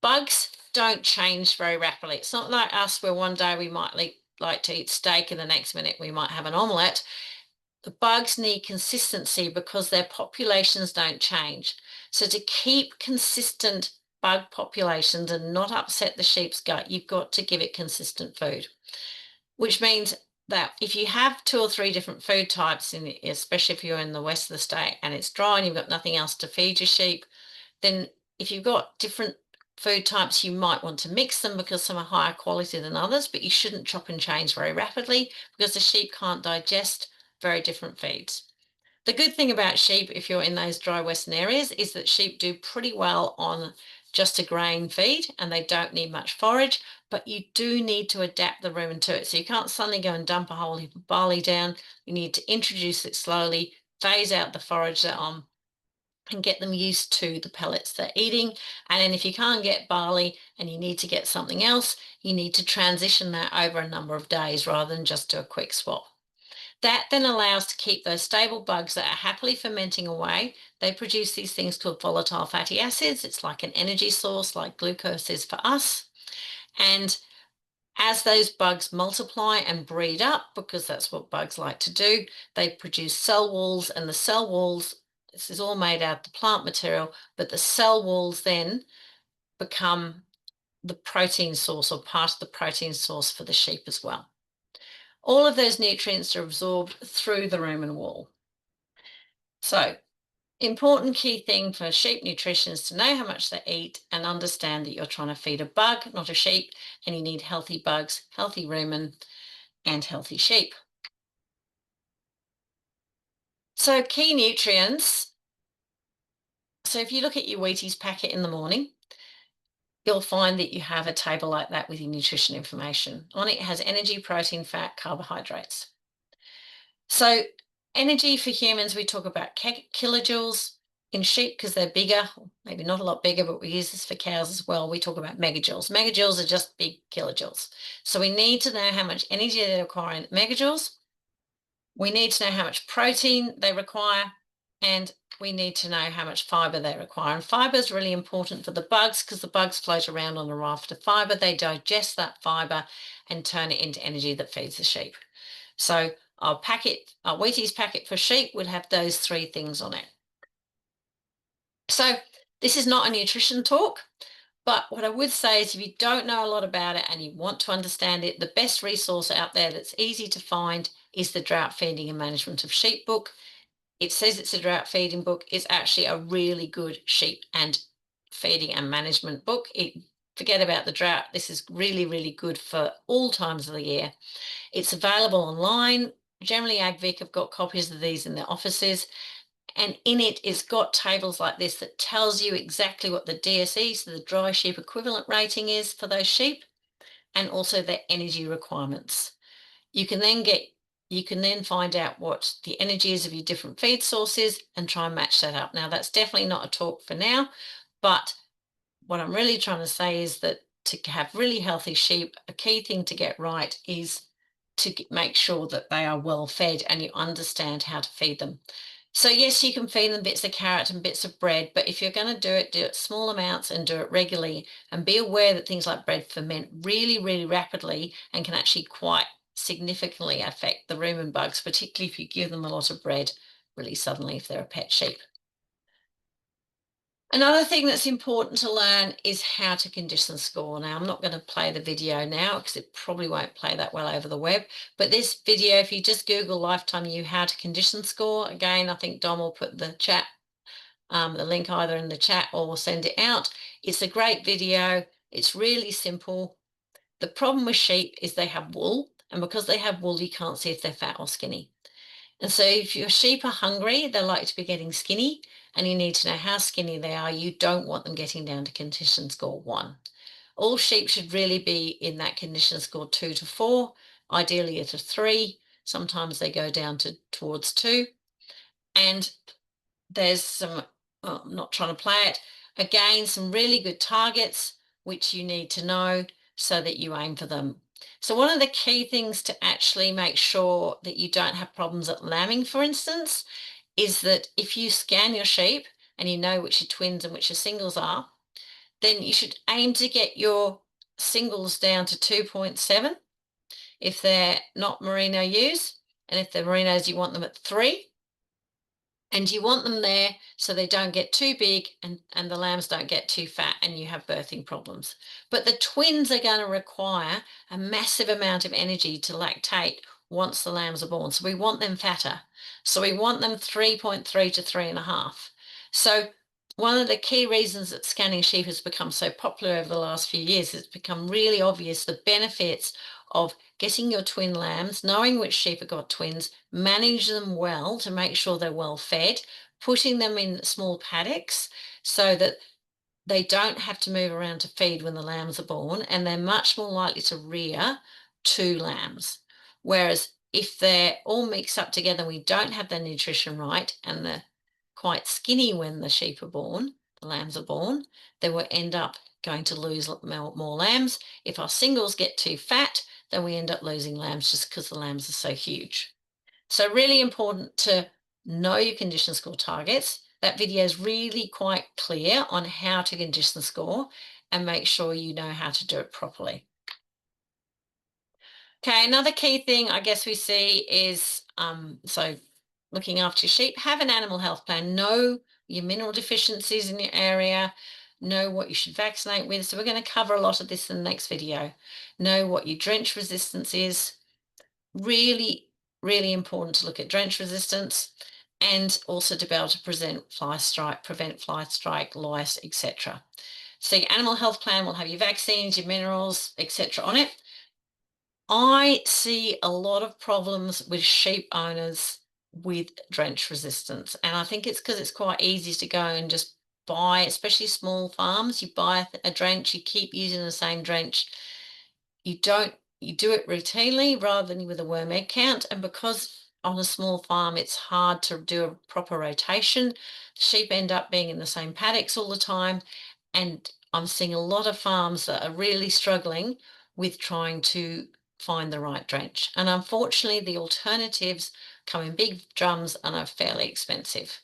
Bugs don't change very rapidly. It's not like us where one day we might like to eat steak and the next minute we might have an omelette. The bugs need consistency because their populations don't change. So to keep consistent bug populations and not upset the sheep's gut, you've got to give it consistent food, which means that if you have 2 or 3 different food types, especially if you're in the west of the state and it's dry and you've got nothing else to feed your sheep, then if you've got different food types, you might want to mix them because some are higher quality than others, but you shouldn't chop and change very rapidly because the sheep can't digest very different feeds. The good thing about sheep, if you're in those dry western areas, is that sheep do pretty well on just a grain feed and they don't need much forage, but you do need to adapt the rumen to it. So you can't suddenly go and dump a whole heap of barley down. You need to introduce it slowly, phase out the forage they're on, and get them used to the pellets they're eating. And then if you can't get barley and you need to get something else, you need to transition that over a number of days rather than just do a quick swap. That then allows to keep those stable bugs that are happily fermenting away. They produce these things called volatile fatty acids. It's like an energy source, like glucose is for us. And as those bugs multiply and breed up, because that's what bugs like to do, they produce cell walls, and the cell walls, this is all made out of the plant material, but the cell walls then become the protein source or part of the protein source for the sheep as well. All of those nutrients are absorbed through the rumen wall. So, important key thing for sheep nutrition is to know how much they eat and understand that you're trying to feed a bug, not a sheep, and you need healthy bugs, healthy rumen, and healthy sheep. So, key nutrients. So, if you look at your Wheaties packet in the morning, you'll find that you have a table like that with your nutrition information. On it has energy, protein, fat, carbohydrates. So energy for humans, we talk about kilojoules. In sheep, because they're bigger, maybe not a lot bigger, but we use this for cows as well, we talk about megajoules. Megajoules are just big kilojoules. So we need to know how much energy they require in megajoules. We need to know how much protein they require. and we need to know how much fibre they require. And fibre is really important for the bugs because the bugs float around on a raft of fibre. They digest that fibre and turn it into energy that feeds the sheep. So our Wheaties packet for sheep would have those 3 things on it. So this is not a nutrition talk, but what I would say is if you don't know a lot about it and you want to understand it, the best resource out there that's easy to find is the Drought Feeding and Management of Sheep book. It says it's a drought feeding book. It's actually a really good sheep and feeding and management book. Forget about the drought. This is really, really good for all times of the year. It's available online. Generally, AgVic have got copies of these in their offices. And in it, it's got tables like this that tells you exactly what the DSE, so the dry sheep equivalent rating is for those sheep, and also their energy requirements. You can then find out what the energy is of your different feed sources and try and match that up. Now, that's definitely not a talk for now, but what I'm really trying to say is that to have really healthy sheep, a key thing to get right is to make sure that they are well fed and you understand how to feed them. So yes, you can feed them bits of carrot and bits of bread, but if you're going to do it small amounts and do it regularly, and be aware that things like bread ferment really, really rapidly and can actually quite significantly affect the rumen bugs, particularly if you give them a lot of bread really suddenly if they're a pet sheep. Another thing that's important to learn is how to condition score. Now, I'm not going to play the video now because it probably won't play that well over the web, but this video, if you just Google Lifetime Ewe how to condition score, again, I think Dom will put the link either in the chat or we'll send it out. It's a great video. It's really simple. The problem with sheep is they have wool, and because they have wool, you can't see if they're fat or skinny. And so if your sheep are hungry, they're likely to be getting skinny, and you need to know how skinny they are. You don't want them getting down to condition score 1. All sheep should really be in that condition score 2 to 4, ideally at a 3. Sometimes they go down towards 2. And there's some, I'm not trying to play it, again, some really good targets which you need to know so that you aim for them. So one of the key things to actually make sure that you don't have problems at lambing, for instance, is that if you scan your sheep and you know which your twins and which your singles are, then you should aim to get your singles down to 2.7 if they're not merino ewes, and if they're merinos, you want them at 3. And you want them there so they don't get too big and the lambs don't get too fat and you have birthing problems. But the twins are going to require a massive amount of energy to lactate once the lambs are born. So we want them fatter. So we want them 3.3 to 3.5. So one of the key reasons that scanning sheep has become so popular over the last few years, it's become really obvious the benefits of getting your twin lambs, knowing which sheep have got twins, manage them well to make sure they're well fed, putting them in small paddocks so that they don't have to move around to feed when the lambs are born, and they're much more likely to rear 2 lambs. Whereas if they're all mixed up together, we don't have their nutrition right, and they're quite skinny when the sheep are born, the lambs are born, then we'll end up going to lose more lambs. If our singles get too fat, then we end up losing lambs just because the lambs are so huge. So really important to know your condition score targets. That video is really quite clear on how to condition score and make sure you know how to do it properly. Okay, another key thing I guess we see is, so looking after your sheep, have an animal health plan, know your mineral deficiencies in your area, know what you should vaccinate with. So we're going to cover a lot of this in the next video. Know what your drench resistance is. Really, really important to look at drench resistance, and also to be able to prevent fly strike, lice, etc. So your animal health plan will have your vaccines, your minerals, etc. on it. I see a lot of problems with sheep owners with drench resistance, and I think it's because it's quite easy to go and just buy, especially small farms, you buy a drench, you keep using the same drench, you do it routinely rather than with a worm egg count, and because on a small farm it's hard to do a proper rotation, sheep end up being in the same paddocks all the time, and I'm seeing a lot of farms that are really struggling with trying to find the right drench. And unfortunately, the alternatives come in big drums and are fairly expensive.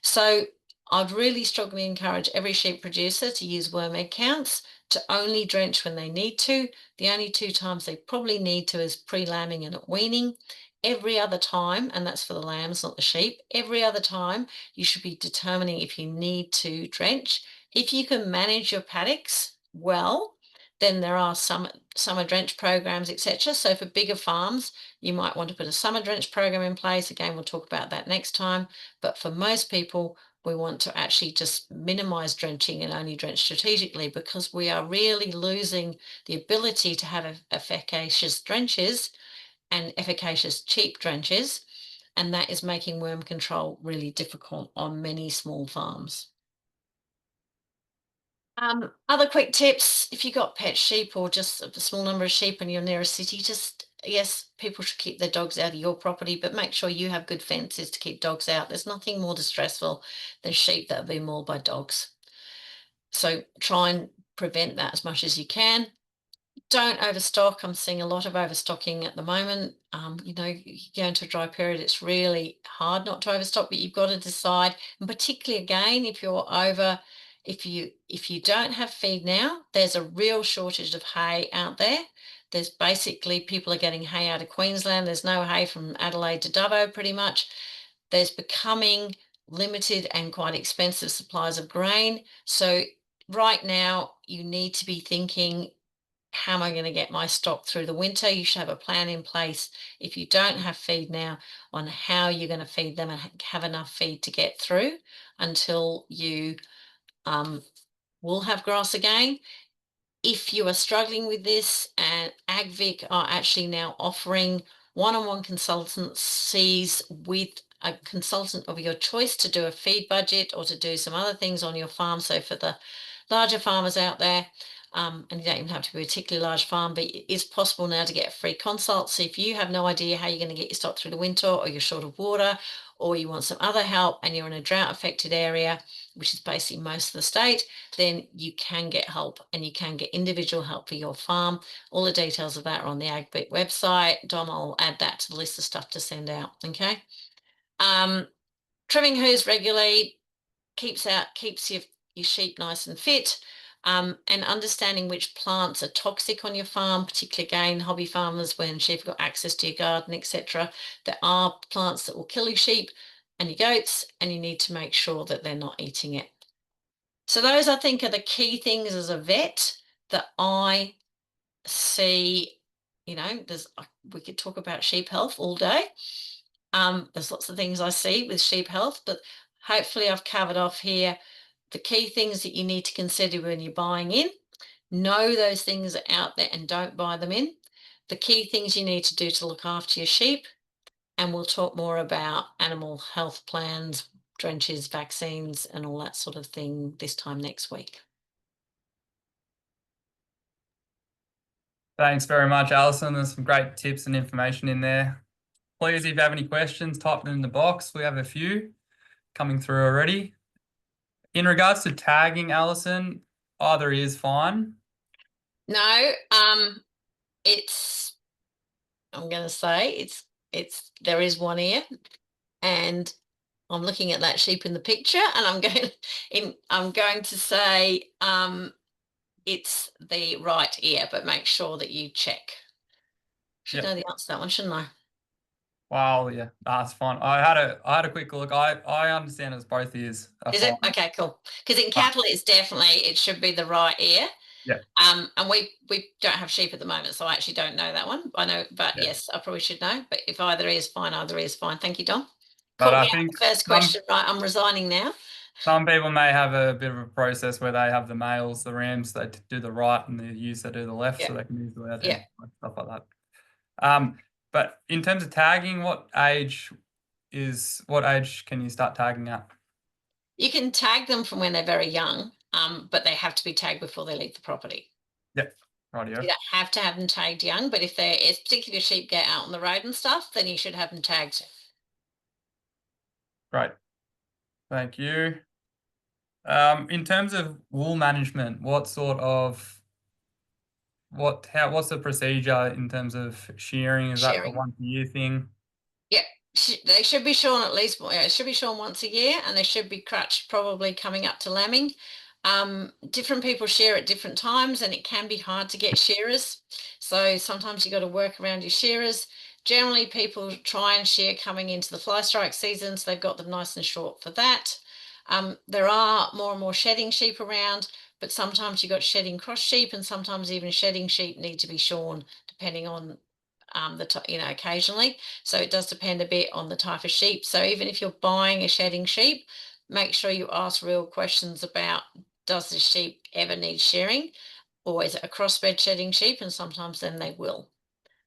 So I'd really strongly encourage every sheep producer to use worm egg counts, to only drench when they need to. The only 2 times they probably need to is pre-lambing and at weaning. Every other time, and that's for the lambs, not the sheep, every other time you should be determining if you need to drench. If you can manage your paddocks well, then there are some summer drench programs, etc. So for bigger farms, you might want to put a summer drench program in place. Again, we'll talk about that next time. But for most people, we want to actually just minimize drenching and only drench strategically, because we are really losing the ability to have efficacious drenches and efficacious cheap drenches. And that is making worm control really difficult on many small farms. Other quick tips: if you've got pet sheep or just a small number of sheep and you're near a city, yes, people should keep their dogs out of your property, but make sure you have good fences to keep dogs out. There's nothing more distressful than sheep that have been mauled by dogs. So try and prevent that as much as you can. Don't overstock. I'm seeing a lot of overstocking at the moment. You go into a dry period, it's really hard not to overstock, but you've got to decide. And particularly, again, if you don't have feed now, there's a real shortage of hay out there. There's basically, people are getting hay out of Queensland. There's no hay from Adelaide to Dubbo, pretty much. There's becoming limited and quite expensive supplies of grain. So right now, you need to be thinking, how am I going to get my stock through the winter? You should have a plan in place, if you don't have feed now, on how you're going to feed them and have enough feed to get through until you will have grass again. If you are struggling with this, and AgVic are actually now offering one-on-one consultancies with a consultant of your choice to do a feed budget or to do some other things on your farm. So for the larger farmers out there, and you don't even have to be a particularly large farm, but it is possible now to get a free consult. So if you have no idea how you're going to get your stock through the winter, or you're short of water, or you want some other help and you're in a drought affected area, which is basically most of the state, then you can get help, and you can get individual help for your farm. All the details of that are on the AgBit website. Dom, I'll add that to the list of stuff to send out. Okay. Trimming hoos regularly keeps your sheep nice and fit. And understanding which plants are toxic on your farm, particularly, again, hobby farmers, when sheep have got access to your garden, etc. There are plants that will kill your sheep and your goats, and you need to make sure that they're not eating it. So those, I think, are the key things as a vet that I see. We could talk about sheep health all day. There's lots of things I see with sheep health, but hopefully I've covered off here the key things that you need to consider when you're buying in. Know those things are out there and don't buy them in. The key things you need to do to look after your sheep. And we'll talk more about animal health plans, drenches, vaccines, and all that sort of thing this time next week. Thanks very much, Alison. There's some great tips and information in there. Please, if you have any questions, type them in the box. We have a few coming through already. In regards to tagging, Alison, either is fine. No, I'm going to say there is one ear, and I'm looking at that sheep in the picture, and I'm going to say it's the right ear, but make sure that you check. Should know the answer to that one, shouldn't I? Wow, yeah, that's fine. I had a quick look. I understand it's both ears. Is it? Okay, cool. Because in cattle, it should be the right ear. Yeah. And we don't have sheep at the moment, so I actually don't know that one. I know, but yes, I probably should know. But if either ear is fine, either ear is fine. Thank you, Dom. But I think first question, right? I'm resigning now. Some people may have a bit of a process where they have the males, the rams, they do the right, and the ewes that do the left, so they can easily identify stuff like that. But in terms of tagging, what age can you start tagging at? You can tag them from when they're very young, but they have to be tagged before they leave the property. Yep. Rightio. You don't have to have them tagged young, but if particularly if sheep get out on the road and stuff, then you should have them tagged. Great. Thank you. In terms of wool management, what's the procedure in terms of shearing? Is that a once a year thing? Yeah. They should be shorn at least, yeah, it should be shorn once a year, and they should be crutched probably coming up to lambing. Different people shear at different times, and it can be hard to get shearers. So sometimes you got to work around your shearers. Generally, people try and shear coming into the fly strike season, so they've got them nice and short for that. There are more and more shedding sheep around, but sometimes you've got shedding cross sheep, and sometimes even shedding sheep need to be shorn depending on occasionally. So it does depend a bit on the type of sheep. So even if you're buying a shedding sheep, make sure you ask real questions about, does this sheep ever need shearing, or is it a crossbred shedding sheep? And sometimes then they will.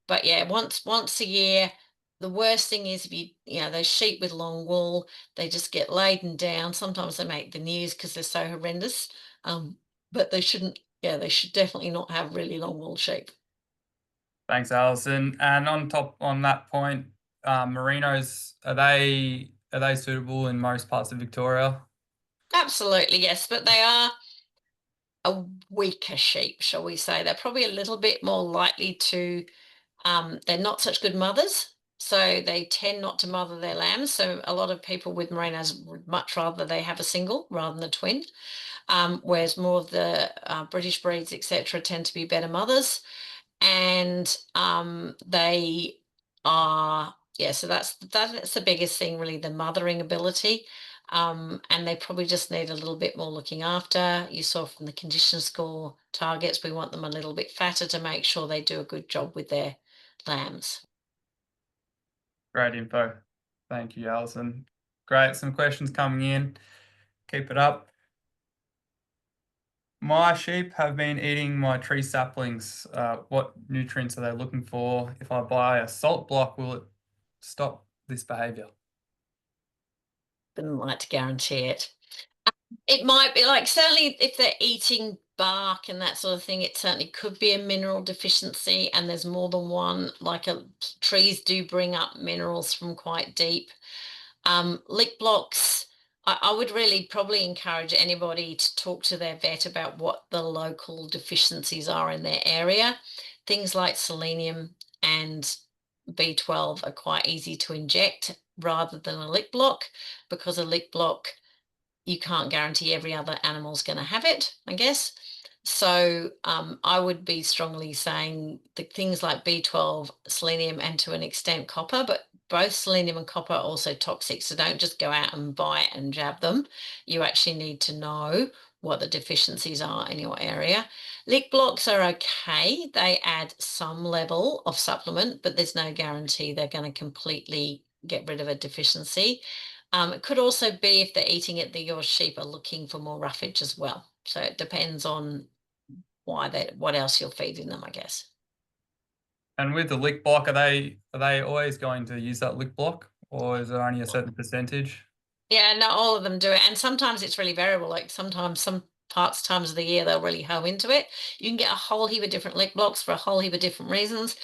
But yeah, once a year. The worst thing is if those sheep with long wool, they just get laden down. Sometimes they make the news because they're so horrendous. But they shouldn't. Yeah, they should definitely not have really long wool sheep. Thanks, Alison. And on that point, merinos, are they suitable in most parts of Victoria? Absolutely, yes, but they are a weaker sheep, shall we say. They're probably a little bit more likely to, they're not such good mothers, so they tend not to mother their lambs. So a lot of people with merinos would much rather they have a single rather than a twin, whereas more of the British breeds, etc., tend to be better mothers. And they are, yeah, so that's the biggest thing, really, the mothering ability. And they probably just need a little bit more looking after. You saw from the condition score targets, we want them a little bit fatter to make sure they do a good job with their lambs. Great info. Thank you, Alison. Great. Some questions coming in. Keep it up. My sheep have been eating my tree saplings. What nutrients are they looking for? If I buy a salt block, will it stop this behaviour? Wouldn't like to guarantee it. It might be, like, certainly if they're eating bark and that sort of thing, it certainly could be a mineral deficiency, and there's more than one. Trees do bring up minerals from quite deep. Lick blocks, I would really probably encourage anybody to talk to their vet about what the local deficiencies are in their area. Things like selenium and B12 are quite easy to inject rather than a lick block, because a lick block, you can't guarantee every other animal's going to have it, I guess. So I would be strongly saying the things like B12, selenium, and to an extent copper, but both selenium and copper are also toxic. So don't just go out and buy it and jab them. You actually need to know what the deficiencies are in your area. Lick blocks are okay. They add some level of supplement, but there's no guarantee they're going to completely get rid of a deficiency. It could also be, if they're eating it, that your sheep are looking for more roughage as well. So it depends on what else you're feeding them, I guess. And with the lick block, are they always going to use that lick block, or is it only a certain percentage? Yeah, not all of them do it. And sometimes it's really variable. Like sometimes some times of the year, they'll really home into it. You can get a whole heap of different lick blocks for a whole heap of different reasons.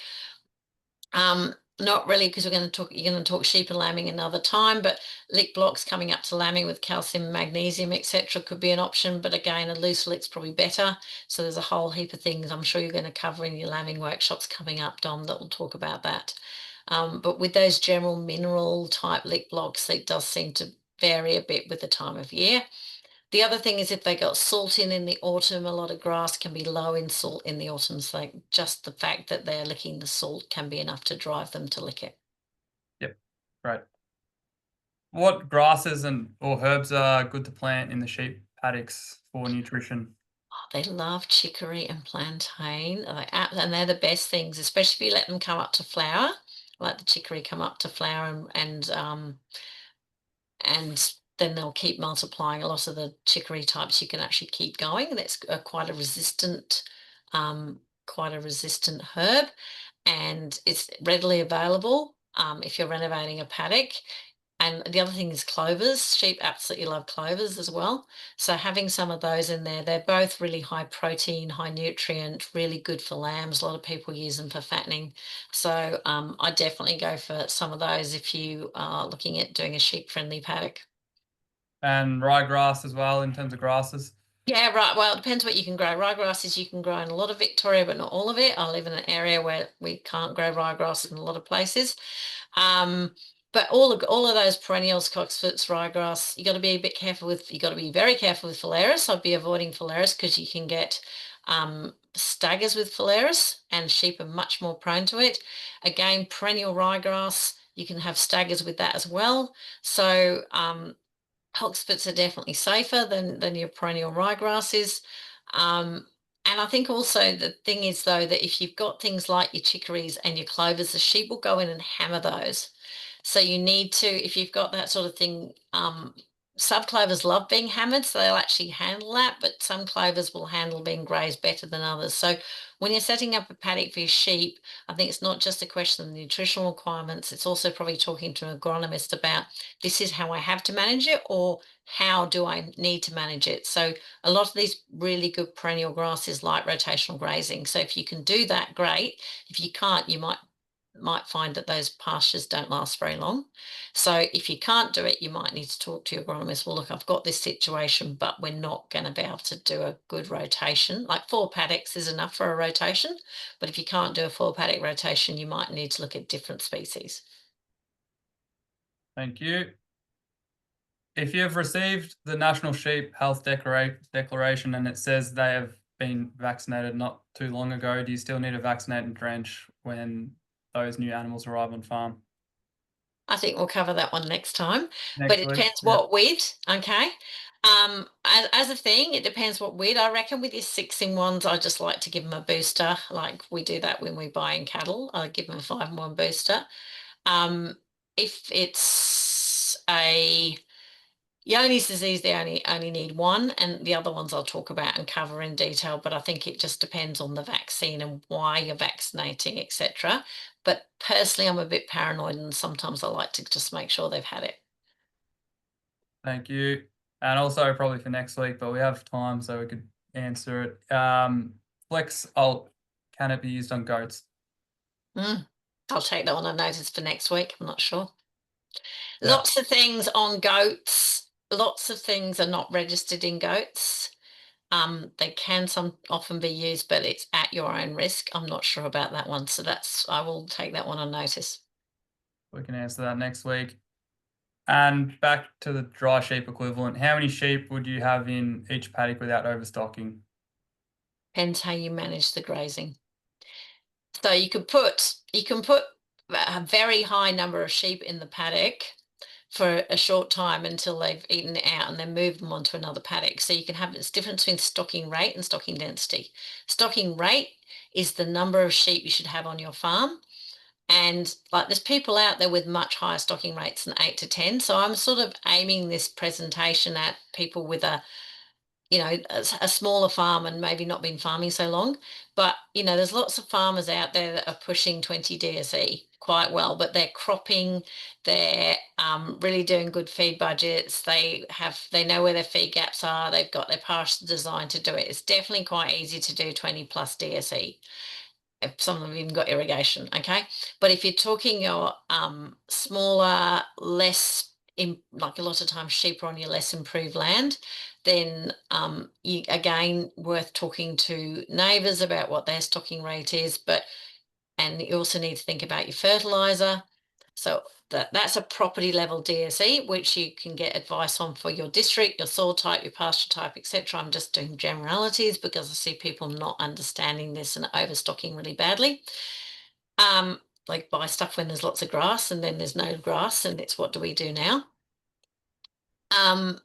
Not really, because you're going to talk sheep and lambing another time, but lick blocks coming up to lambing with calcium, magnesium, etc., could be an option. But again, a loose lick's probably better. So there's a whole heap of things I'm sure you're going to cover in your lambing workshops coming up, Dom, that will talk about that. But with those general mineral type lick blocks, it does seem to vary a bit with the time of year. The other thing is, if they got salt in the autumn, a lot of grass can be low in salt in the autumn. So just the fact that they're licking the salt can be enough to drive them to lick it. Yep. Right. What grasses or herbs are good to plant in the sheep paddocks for nutrition? Oh, they love chicory and plantain, and they're the best things, especially if you let them come up to flower. Let the chicory come up to flower, and then they'll keep multiplying. A lot of the chicory types you can actually keep going. That's quite a resistant herb, and it's readily available if you're renovating a paddock. And the other thing is clovers. Sheep absolutely love clovers as well. So having some of those in there, they're both really high protein, high nutrient, really good for lambs. A lot of people use them for fattening. So I definitely go for some of those if you are looking at doing a sheep-friendly paddock. And ryegrass as well, in terms of grasses? Yeah, right. Well, it depends what you can grow. Ryegrasses you can grow in a lot of Victoria, but not all of it. I live in an area where we can't grow ryegrass in a lot of places. but all of those perennials, cocksfoots, ryegrass, you got to be a bit careful with. You got to be very careful with phalaris. I'd be avoiding phalaris because you can get staggers with phalaris, and sheep are much more prone to it. Again, perennial ryegrass, you can have staggers with that as well. So cocksfoots are definitely safer than your perennial ryegrasses. And I think also the thing is, though, that if you've got things like your chicories and your clovers, the sheep will go in and hammer those. So you need to, if you've got that sort of thing, subclovers love being hammered, so they'll actually handle that, but some clovers will handle being grazed better than others. So when you're setting up a paddock for your sheep, I think it's not just a question of the nutritional requirements, it's also probably talking to an agronomist about this is how I have to manage it, or how do I need to manage it. So a lot of these really good perennial grasses like rotational grazing. So if you can do that, great. If you can't, you might find that those pastures don't last very long. So if you can't do it, you might need to talk to your agronomist. Well, look, I've got this situation, but we're not going to be able to do a good rotation. Like 4 paddocks is enough for a rotation, but if you can't do a 4 paddock rotation, you might need to look at different species. Thank you. If you've received the National Sheep Health Declaration and it says they have been vaccinated not too long ago, do you still need to vaccinate and drench when those new animals arrive on farm? I think we'll cover that one next time, Next but it week, depends yeah. what weed, okay? As a thing, it depends what weed. I reckon with your 6-in-1s, I just like to give them a booster. Like we do that when we're buying cattle. I give them a 5-in-1 booster. If it's a Johne's disease, they only need one, and the other ones I'll talk about and cover in detail, but I think it just depends on the vaccine and why you're vaccinating, etc. But personally, I'm a bit paranoid, and sometimes I like to just make sure they've had it. Thank you. And also probably for next week, but we have time so we could answer it. Flex Alt, can it be used on goats? I'll take that on a notice for next week. I'm not sure. Yeah. Lots of things on goats. Lots of things are not registered in goats. They can often be used, but it's at your own risk. I'm not sure about that one. So I will take that one on notice. We can answer that next week. And back to the dry sheep equivalent, how many sheep would you have in each paddock without overstocking? Depends how you manage the grazing. So you can put a very high number of sheep in the paddock for a short time until they've eaten it out, and then move them onto another paddock. So you can have this difference between stocking rate and stocking density. Stocking rate is the number of sheep you should have on your farm. And like there's people out there with much higher stocking rates than 8 to 10. So I'm sort of aiming this presentation at people with a smaller farm and maybe not been farming so long. But, there's lots of farmers out there that are pushing 20 DSE quite well, but they're cropping, they're really doing good feed budgets. They know where their feed gaps are. They've got their pasture designed to do it. It's definitely quite easy to do 20 plus DSE. If some of them even got irrigation, okay? But if you're talking your smaller, less, like a lot of times sheep are on your less improved land, then you again worth talking to neighbours about what their stocking rate is. And you also need to think about your fertiliser. So that's a property level DSE, which you can get advice on for your district, your soil type, your pasture type, etc. I'm just doing generalities because I see people not understanding this and overstocking really badly. Like buy stuff when there's lots of grass and then there's no grass, and it's what do we do now?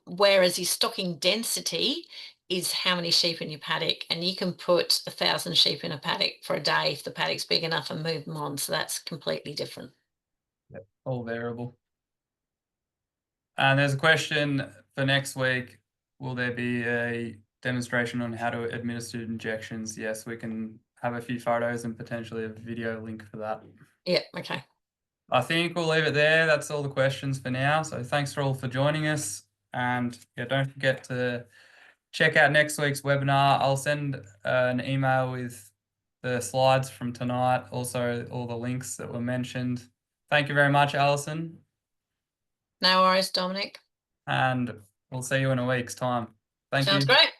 Whereas your stocking density is how many sheep in your paddock, and you can put 1,000 sheep in a paddock for a day if the paddock's big enough and move them on. So that's completely different. Yep, all variable. And there's a question for next week. Will there be a demonstration on how to administer injections? Yes, we can have a few photos and potentially a video link for that. Yeah, okay. I think we'll leave it there. That's all the questions for now. So thanks all for joining us. And yeah, don't forget to check out next week's webinar. I'll send an email with the slides from tonight, also all the links that were mentioned. Thank you very much, Alison. No worries, Dominic. And we'll see you in a week's time. Thank you. Sounds great.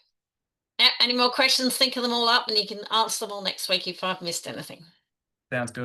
Yeah, any more questions, think of them all up and you can answer them all next week if I've missed anything. Sounds good.